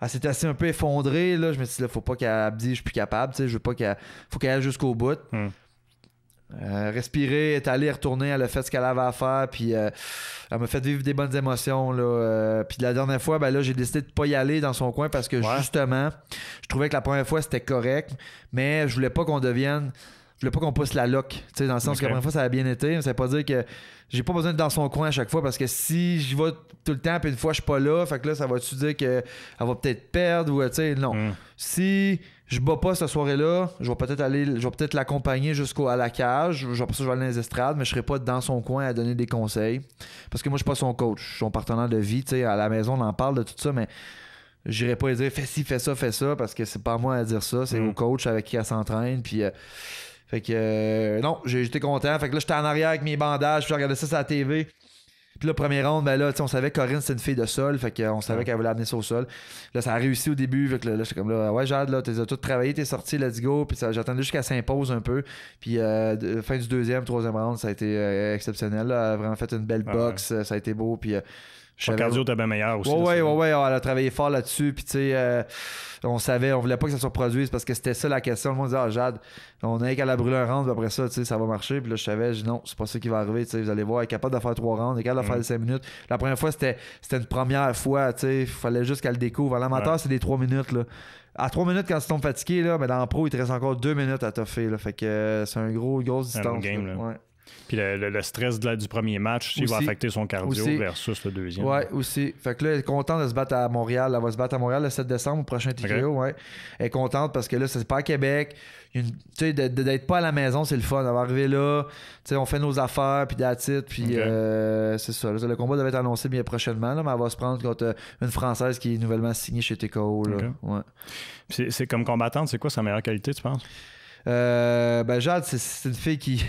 elle s'est assez un peu effondrée. Là. Je me suis dit, là, faut pas qu'elle dise, je suis plus capable, je veux pas qu'elle. Faut qu'elle aille jusqu'au bout. Respirer, est allée, retourner, elle a fait ce qu'elle avait à faire, puis elle m'a fait vivre des bonnes émotions. Puis la dernière fois, là, j'ai décidé de pas y aller dans son coin parce que justement, je trouvais que la première fois c'était correct, mais je voulais pas qu'on pousse la loque, dans le sens que la première fois ça a bien été, mais ça veut pas dire que j'ai pas besoin d'être dans son coin à chaque fois parce que si j'y vais tout le temps puis une fois je suis pas là, fait que là ça va-tu dire qu'elle va peut-être perdre ou non. Si je bats pas cette soirée-là, je vais peut-être l'accompagner jusqu'à la cage, je vais aller dans les estrades, mais je serai pas dans son coin à donner des conseils parce que moi je suis pas son coach, je suis son partenaire de vie, à la maison on en parle de tout ça, mais j'irai pas lui dire fais ci, fais ça parce que c'est pas à moi à dire ça, c'est au coach avec qui elle s'entraîne, puis fait que non, j'étais content. Fait que là, j'étais en arrière avec mes bandages, puis je regardais ça sur la TV. Puis le premier round, là, on savait que Corinne, c'était une fille de sol. Fait qu'on savait qu'elle voulait amener ça au sol. Là, ça a réussi au début. Fait que là, j'étais comme là, ouais, Jade, là, t'as tout travaillé, t'es sorti, let's go. Puis j'attendais juste qu'elle s'impose un peu. Puis fin du deuxième, troisième round, ça a été exceptionnel. Là. Elle a vraiment fait une belle boxe. Ça a été beau. Puis son cardio était bien meilleur aussi. Ouais, elle a travaillé fort là-dessus. Puis tu sais, on voulait pas que ça se reproduise parce que c'était ça la question. Le monde disait, Jade, on a qu'à la brûler un round, puis après ça, tu sais, ça va marcher. Puis là, je savais, non, c'est pas ça qui va arriver. Tu sais, vous allez voir, elle est capable de faire 3 rounds, elle est capable de faire 5 minutes. La première fois, c'était une première fois. Tu sais, il fallait juste qu'elle le découvre. À l'amateur, c'est des 3 minutes. Là. À 3 minutes, quand tu tombes fatigué, là, mais dans le pro, il te reste encore 2 minutes à toffer. Là. Fait que c'est une grosse distance. Game, là. Ouais. Puis le stress du premier match aussi, va affecter son cardio versus le deuxième. Ouais, aussi. Fait que là, elle est contente de se battre à Montréal. Elle va se battre à Montréal le 7 décembre au prochain TKO. Ouais. Elle est contente parce que là, c'est pas à Québec. Tu sais, d'être pas à la maison, c'est le fun. On va arriver là, tu sais, on fait nos affaires, puis that's it. Puis c'est ça. Là, le combat devait être annoncé bien prochainement, là, mais elle va se prendre contre une Française qui est nouvellement signée chez TKO. Là. Ouais. C'est comme combattante, c'est quoi sa meilleure qualité, tu penses? Jade, c'est une fille qui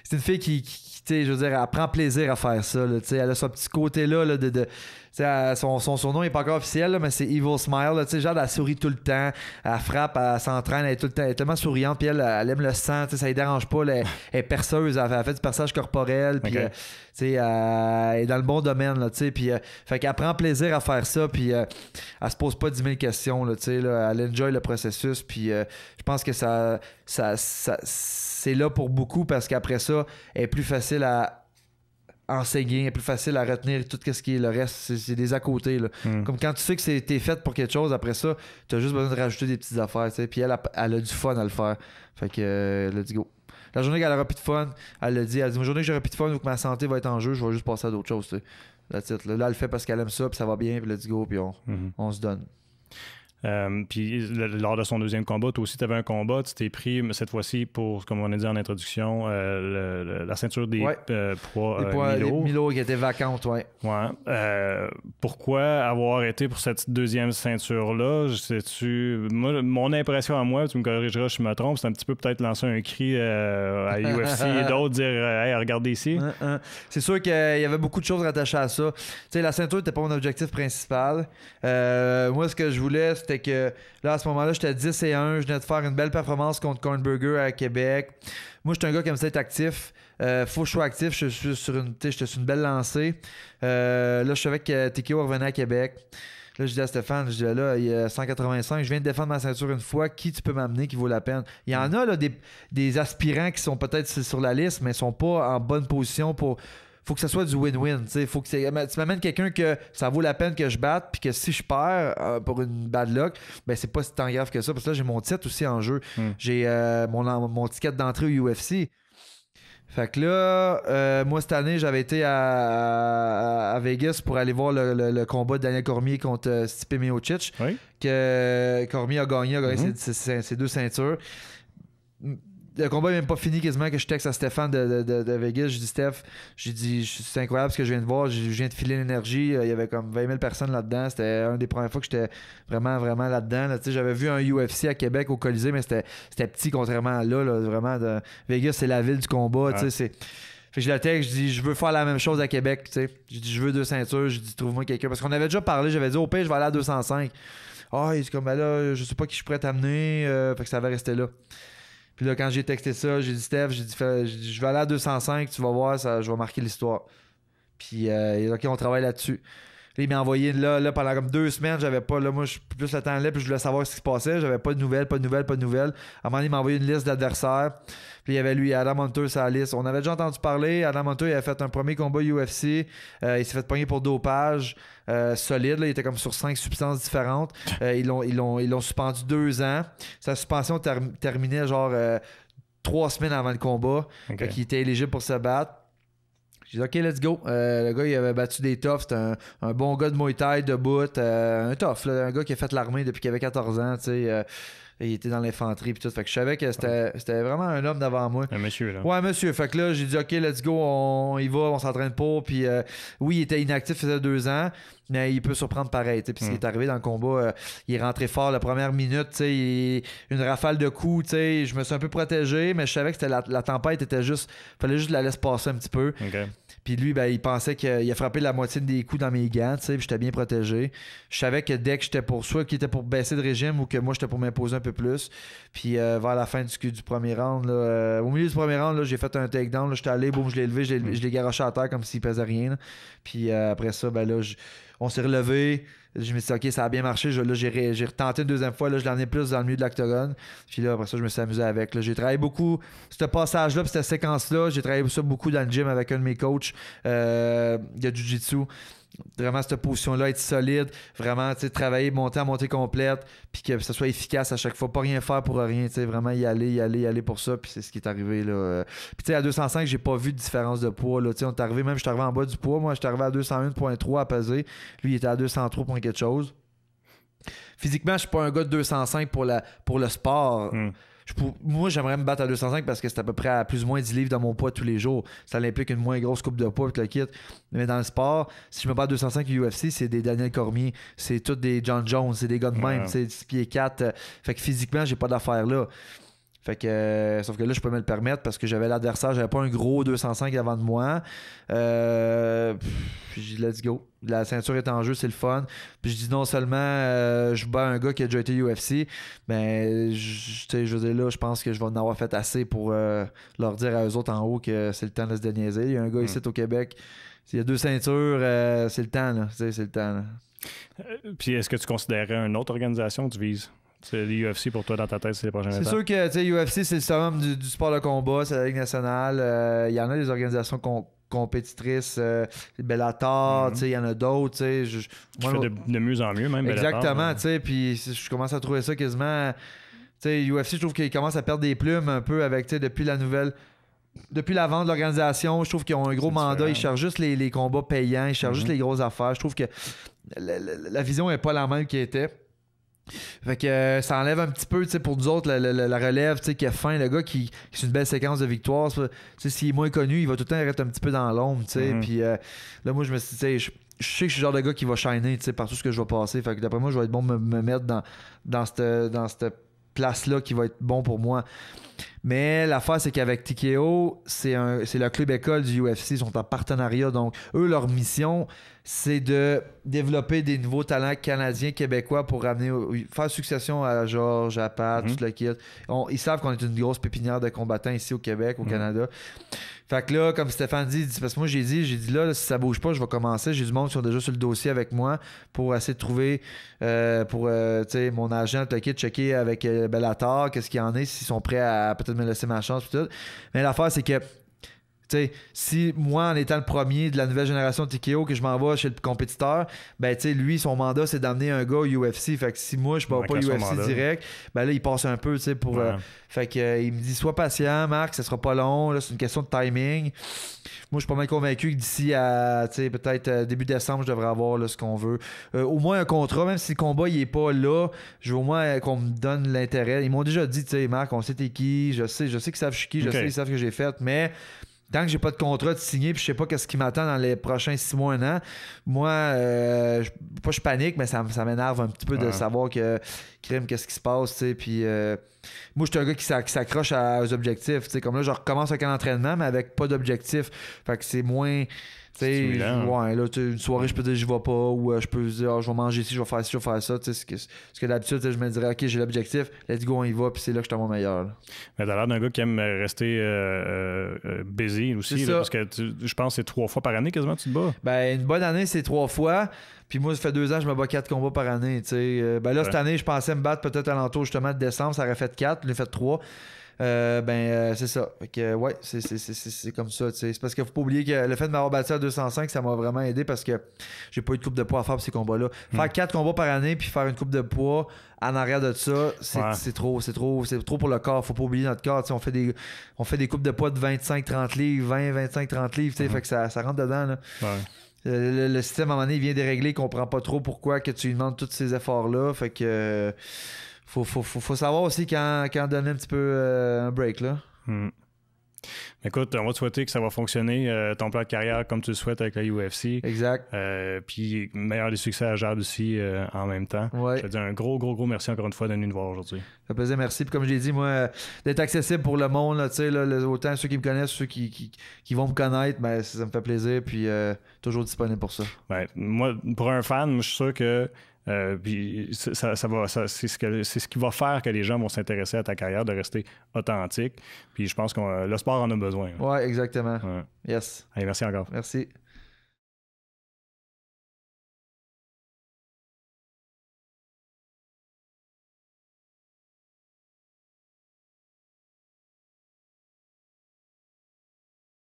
c'est une fille qui tu sais, je veux dire, elle prend plaisir à faire ça là, tu sais, elle a ce petit côté là, de son surnom n'est pas encore officiel là, mais c'est Evil Smile là, tu sais, Jade, elle sourit tout le temps, elle frappe, elle s'entraîne, elle est tout le temps, elle est tellement souriante, puis elle aime le sang, tu sais, ça lui dérange pas, elle est perceuse, elle fait du perçage corporel, puis tu sais, elle est dans le bon domaine là, tu sais, puis fait qu'elle prend plaisir à faire ça, puis elle se pose pas 10 000 questions là, tu sais, là, elle enjoy le processus, puis je pense que ça c'est là pour beaucoup parce qu'après ça, elle est plus facile à enseigner, plus facile à retenir tout ce qui est le reste. C'est des à côté. Là. Comme quand tu sais que t'es fait pour quelque chose, après ça, tu as juste besoin de rajouter des petites affaires. T'sais. Puis elle a du fun à le faire. Fait que let's go. La journée qu'elle aura plus de fun, elle dit, ma journée que j'aurai plus de fun ou que ma santé va être en jeu, je vais juste passer à d'autres choses. T'sais. Là, elle le fait parce qu'elle aime ça, puis ça va bien, puis let's go, puis on se donne. Puis lors de son deuxième combat, toi aussi, tu avais un combat. Tu t'es pris, cette fois-ci, pour, comme on a dit en introduction, la ceinture des poids Milo. Milo qui était vacante, ouais. Pourquoi avoir été pour cette deuxième ceinture-là? Moi, mon impression à moi, tu me corrigeras si je me trompe, c'est un petit peu peut-être lancer un cri à UFC et d'autres, dire hey, regardez ici. C'est sûr qu'il y avait beaucoup de choses rattachées à ça. Tu sais, la ceinture n'était pas mon objectif principal. Moi, ce que je voulais, c'était que là, à ce moment-là, j'étais 10-1. Je venais de faire une belle performance contre Cornburger à Québec. Moi, j'étais un gars qui aime ça être actif. Faut que je sois actif. J'étais sur une belle lancée. Là, je savais que TKO revenait à Québec. Là, je dis à Stéphane, je dis là, il y a 185, je viens de défendre ma ceinture une fois, qui tu peux m'amener qui vaut la peine? Il y en a là, des aspirants qui sont peut-être sur la liste, mais ne sont pas en bonne position pour. Faut que ça soit du win-win. Faut que tu m'amènes quelqu'un que ça vaut la peine que je batte, puis que si je perds pour une bad luck, ben c'est pas si tant grave que ça. Parce que là, j'ai mon titre aussi en jeu. J'ai mon ticket d'entrée au UFC. Fait que là, moi cette année, j'avais été à Vegas pour aller voir le combat de Daniel Cormier contre Stipe Miocic. Oui. Que Cormier a gagné ses 2 ceintures. Le combat n'est même pas fini quasiment que je texte à Stéphane de Vegas. Je dis Steph, c'est incroyable ce que je viens de voir. Je viens de filer l'énergie. Il y avait comme 20 000 personnes là-dedans. C'était une des premières fois que j'étais vraiment, vraiment là-dedans. Là. J'avais vu un UFC à Québec au Colisée, mais c'était petit contrairement à là. Vraiment, Vegas, c'est la ville du combat. Ouais. Fait que je la texte, je dis je veux faire la même chose à Québec. T'sais. Je dis je veux 2 ceintures. Je dis trouve-moi quelqu'un. Parce qu'on avait déjà parlé, j'avais dit au pire, je vais aller à 205. Ah, il dit comme ben là, je sais pas qui je pourrais t'amener. Fait que ça va rester là. Puis là, quand j'ai texté ça, j'ai dit Steph, j'ai dit je vais aller à 205, tu vas voir, je vais marquer l'histoire. Puis OK, on travaille là-dessus. Là, il m'a envoyé là pendant comme 2 semaines, j'avais pas. Là, moi, plus le temps allait, puis je voulais savoir ce qui se passait. J'avais pas de nouvelles. À un moment donné, il m'a envoyé une liste d'adversaires. Puis il y avait lui, Adam Hunter, sur la liste. On avait déjà entendu parler. Adam Hunter, il avait fait un premier combat UFC. Il s'est fait pogner pour dopage. Solide, là, il était comme sur 5 substances différentes. Ils l'ont suspendu 2 ans. Sa suspension terminait genre 3 semaines avant le combat. Okay. Il était éligible pour se battre. J'ai dit OK, let's go. Le gars, il avait battu des toughs. C'était un bon gars de Muay Thai, de bout. Un tough, là, un gars qui a fait l'armée depuis qu'il avait 14 ans. Il était dans l'infanterie. Puis tout. Fait que je savais que c'était vraiment un homme devant moi. Un monsieur, là. Ouais, monsieur. Fait que là, j'ai dit OK, let's go. On y va, on s'entraîne pas. Puis oui, il était inactif, il faisait 2 ans. Mais il peut surprendre pareil. Puis ce qui est arrivé dans le combat, il est rentré fort la première minute. Une rafale de coups. Je me suis un peu protégé, mais je savais que la tempête était juste. Il fallait juste la laisser passer un petit peu. Okay. Puis lui, ben, il pensait qu'il a frappé la moitié des coups dans mes gants, puis j'étais bien protégé. Je savais que dès que j'étais pour soit qu'il était pour baisser de régime ou que moi j'étais pour m'imposer un peu plus. Puis vers la fin du premier round, là, au milieu du premier round, là, j'ai fait un takedown. J'étais allé, boum, je l'ai levé, je l'ai garoché à terre comme s'il pesait rien. Là. Puis après ça, ben là, on s'est relevé. Je me suis dit, OK, ça a bien marché. Là, j'ai retenté une deuxième fois. Là, je l'ai emmené plus dans le milieu de l'octogone. Puis là, après ça, je me suis amusé avec. Là, j'ai travaillé beaucoup. Ce passage-là, puis cette séquence-là, j'ai travaillé ça beaucoup dans le gym avec un de mes coachs de Jiu-Jitsu. Vraiment, cette position-là, être solide. Vraiment, travailler, monter à montée complète. Puis que ça soit efficace à chaque fois. Pas rien faire pour rien. Vraiment, y aller pour ça. Puis c'est ce qui est arrivé. Là. Puis à 205, j'ai pas vu de différence de poids. Là. On est arrivé, même, je suis arrivé en bas du poids. Moi, je suis arrivé à 201,3 à peser. Lui, il était à 203 point quelque chose. Physiquement, je suis pas un gars de 205 pour le sport. Moi, j'aimerais me battre à 205 parce que c'est à peu près à plus ou moins 10 livres dans mon poids tous les jours. Ça implique une moins grosse coupe de poids avec le kit. Mais dans le sport, si je me bats à 205 UFC, c'est des Daniel Cormier, c'est tous des John Jones, c'est des gars de même, c'est 10 pieds 4. Fait que physiquement, j'ai pas d'affaires là. Fait que, sauf que là, je peux me le permettre parce que j'avais l'adversaire, j'avais pas un gros 205 avant de moi. Puis j'ai dit, let's go. La ceinture est en jeu, c'est le fun. Puis je dis non seulement je bats un gars qui a déjà été UFC, mais je veux dire là, je pense que je vais en avoir fait assez pour leur dire à eux autres en haut que c'est le temps de se déniaiser. Il y a un gars ici au Québec, il y a 2 ceintures, c'est le temps, là. C'est le temps, là. Puis est-ce que tu considérais une autre organisation que tu vises? C'est l'UFC pour toi dans ta tête, c'est les prochaines étapes. C'est sûr que UFC, c'est le summum du sport de combat, c'est la Ligue nationale. Il y en a des organisations compétitrices, Bellator, il y en a d'autres. Qui fait de mieux en mieux, même. Exactement, puis je commence à trouver ça quasiment... UFC, je trouve qu'ils commencent à perdre des plumes un peu avec, depuis la vente de l'organisation. Je trouve qu'ils ont un gros mandat. Ils cherchent juste les combats payants, ils cherchent juste les grosses affaires. Je trouve que la vision n'est pas la même qu'elle était. Fait que ça enlève un petit peu pour nous autres la relève qui a faim, le gars qui c'est une belle séquence de victoires. S'il est moins connu, il va tout le temps rester un petit peu dans l'ombre. Puis là, moi, je me suis dit, je sais que je suis le genre de gars qui va shiner par tout ce que je vais passer. Fait que d'après moi, je vais être bon de me mettre dans cette place-là qui va être bon pour moi. Mais l'affaire, c'est qu'avec TKO, c'est le club école du UFC. Ils sont en partenariat. Donc, eux, leur mission, c'est de développer des nouveaux talents canadiens, québécois pour faire succession à Georges, à Pat, tout le kit. Ils savent qu'on est une grosse pépinière de combattants ici au Québec, au Canada. Fait que là, comme Stéphane dit, parce que moi j'ai dit là, si ça bouge pas, je vais commencer. J'ai du monde qui sont déjà sur le dossier avec moi pour essayer de trouver mon agent, checker avec Bellator, qu'est-ce qu'il y en a, s'ils sont prêts à peut-être me laisser ma chance, tout. Mais l'affaire, c'est que si moi, en étant le premier de la nouvelle génération de TKO, que je m'envoie chez le compétiteur, lui, son mandat, c'est d'amener un gars au UFC. Fait que si moi, je ne pars pas UFC direct, là, il passe un peu, pour... fait que il me dit, sois patient, Marc, ça sera pas long. Là, c'est une question de timing. Moi, je suis pas mal convaincu que d'ici à, peut-être début décembre, je devrais avoir là, ce qu'on veut. Au moins un contrat, même si le combat, il est pas là, je veux au moins qu'on me donne l'intérêt. Ils m'ont déjà dit, Marc, on sait t'es qui, je sais qu'ils savent je suis qui, je sais qu'ils savent ce que j'ai fait, mais... Tant que j'ai pas de contrat de signer puis je sais pas qu'est-ce qui m'attend dans les prochains 6 mois, 1 an, moi, je panique, mais ça m'énerve un petit peu de savoir que crime, qu'est-ce qui se passe, tu sais. Puis moi, je suis un gars qui s'accroche aux objectifs. Tu sais, comme là, je recommence avec un entraînement, mais avec pas d'objectif. Fait que c'est moins. Ouais, là, une soirée, je peux dire j'y vais pas, ou je peux dire je vais manger ici, je vais faire ci, je vais faire ça. Ce que d'habitude, je me dirais ok, j'ai l'objectif, let's go, on y va, puis c'est là que je suis à mon meilleur. Là. Mais t'as l'air d'un gars qui aime rester busy aussi, là, parce que je pense que c'est 3 fois par année quasiment tu te bats. Une bonne année, c'est 3 fois. Puis moi, ça fait 2 ans je me bats 4 combats par année. Cette année, je pensais me battre peut-être à l'entour justement de décembre, ça aurait fait 4, j'ai fait 3. C'est ça. Fait que, ouais, c'est comme ça. C'est parce qu'il faut pas oublier que le fait de m'avoir battu à 205, ça m'a vraiment aidé parce que j'ai pas eu de coupe de poids à faire pour ces combats-là. Faire 4 combats par année puis faire une coupe de poids en arrière de ça, c'est trop pour le corps. Faut pas oublier notre corps. On fait des coupes de poids de 25-30 livres, 20-25-30 livres. Fait que ça rentre dedans. Là. Ouais. Le système, à un moment donné, il vient dérégler. Il comprend pas trop pourquoi que tu lui demandes tous ces efforts-là. Fait que... Faut savoir aussi quand donner un petit peu un break, là. Écoute, on va te souhaiter que ça va fonctionner, ton plan de carrière comme tu le souhaites avec la UFC. Exact. Puis meilleur des succès à Jade aussi en même temps. Ouais. Je te dis un gros merci encore une fois de venir nous voir aujourd'hui. Ça fait plaisir, merci. Puis comme je l'ai dit, moi, d'être accessible pour le monde, là, autant ceux qui me connaissent, ceux qui vont me connaître, ça me fait plaisir. Puis toujours disponible pour ça. Moi, pour un fan, je suis sûr que puis c'est ce qui va faire que les gens vont s'intéresser à ta carrière, de rester authentique. Puis je pense que le sport en a besoin. Ouais, exactement. Ouais. Yes. Allez, merci encore. Merci.